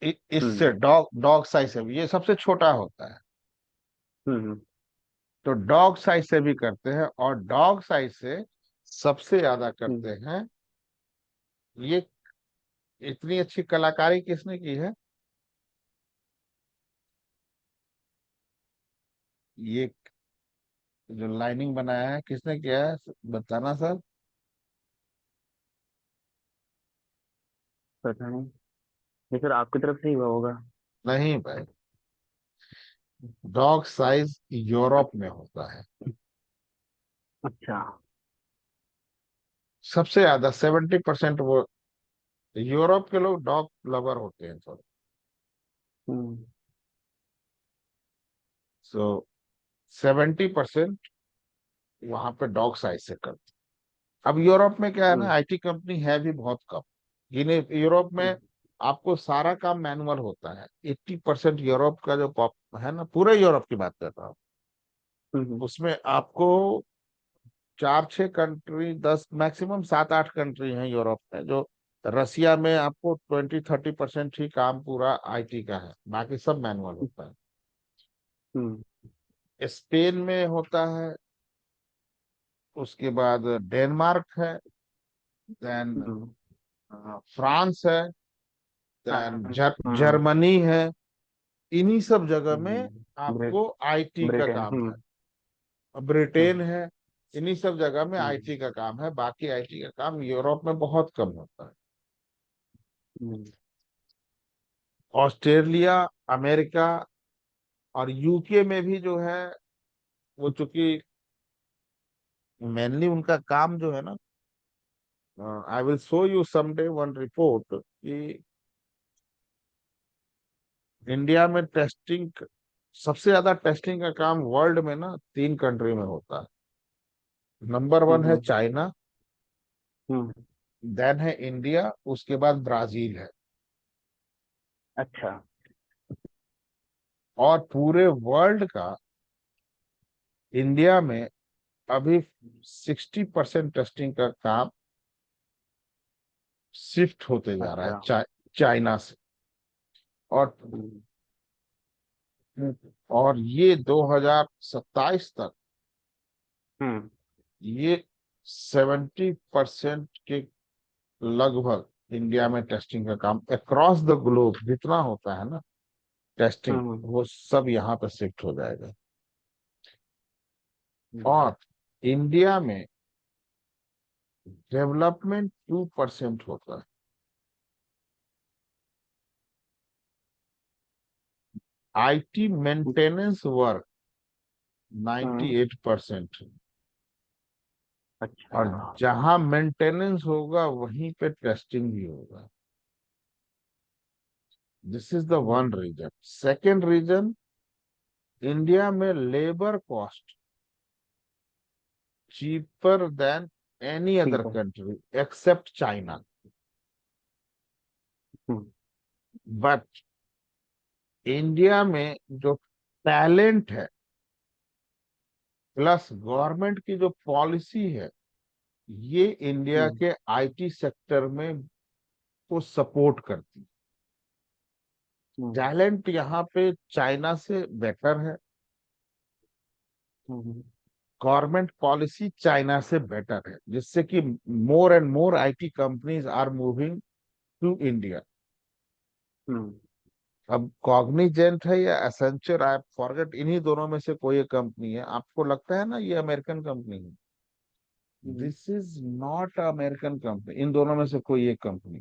हम्म इससे डॉग डॉग साइज से भी ये सबसे छोटा होता है। हम्म तो डॉग साइज से भी करते हैं, और डॉग साइज से सबसे ज्यादा हम्म करते हैं। ये इतनी अच्छी कलाकारी किसने की है? ये जो लाइनिंग बनाया है किसने किया है, बताना सर। पता नहीं। ये सर आपकी तरफ से ही हुआ होगा। नहीं भाई, डॉग साइज यूरोप में होता है अच्छा। सबसे ज्यादा, 70% वो यूरोप के लोग डॉग लवर होते हैं थोड़े। हम्म सो 70% वहां पे डॉग साइज से करते हैं। अब यूरोप में क्या है ना, हम्म आईटी कंपनी है भी बहुत कम। इन्हें यूरोप में हम्म आपको सारा काम मैनुअल होता है। 80% यूरोप का जो पॉप है ना, पूरे यूरोप की बात करता हूँ, हम्म उसमें आपको 4-6 कंट्री, 10 मैक्सिमम 7-8 कंट्री हैं यूरोप में, जो रसिया में आपको 20-30% ही काम पूरा आईटी का है, बाकी सब मैनुअल होता है। हम्म स्पेन में होता है, उसके बाद डेनमार्क है, देन हम्म फ्रांस है, देन हाँ, जर्मनी है। इन्हीं सब जगह में ब्रिट आपको आईटी का ब्रिटेन काम है। ब्रिटेन हम्म है। इन्हीं सब जगह में हम्म आईटी का काम है, बाकी आईटी का काम यूरोप में बहुत कम होता है। हम्म ऑस्ट्रेलिया, अमेरिका और यूके में भी जो है, वो चूंकि मेनली उनका काम जो है ना, I will show you someday one report कि इंडिया में टेस्टिंग, सबसे ज्यादा टेस्टिंग का काम वर्ल्ड में ना 3 कंट्री में होता है। नंबर 1 है हम्म चाइना, हम्म, देन है इंडिया, उसके बाद ब्राजील है। अच्छा और पूरे वर्ल्ड का इंडिया में अभी 60% टेस्टिंग का काम शिफ्ट होते जा रहा है अच्छा चाइना से। और हम्म और ये 2027 तक हम्म ये 70% के लगभग इंडिया में टेस्टिंग का काम अक्रॉस द ग्लोब जितना होता है ना टेस्टिंग, हम्म वो सब यहाँ पे शिफ्ट हो जाएगा। हम्म, और इंडिया में डेवलपमेंट 2% होता है, आईटी मेंटेनेंस वर्क हम्म, 98%। अच्छा और जहां मेंटेनेंस होगा वहीं पे टेस्टिंग भी होगा। This is the one hmm, reason. Second reason, India में labour cost cheaper than any other ठीक है country except China. Hmm but India में जो टैलेंट है प्लस गवर्नमेंट की जो पॉलिसी है, ये इंडिया हम्म के आईटी सेक्टर में को सपोर्ट करती है। हम्म टैलेंट यहाँ पे चाइना से बेटर है, हम्म गवर्नमेंट पॉलिसी चाइना से बेटर है, जिससे कि more and more IT companies are moving to India. Hmm अब कॉग्निजेंट है या एसेंचर, आई फॉरगेट, इन्हीं दोनों में से कोई एक कंपनी है। आपको लगता है ना ये अमेरिकन कंपनी है, hmm this is not American company, इन दोनों में से कोई एक कंपनी।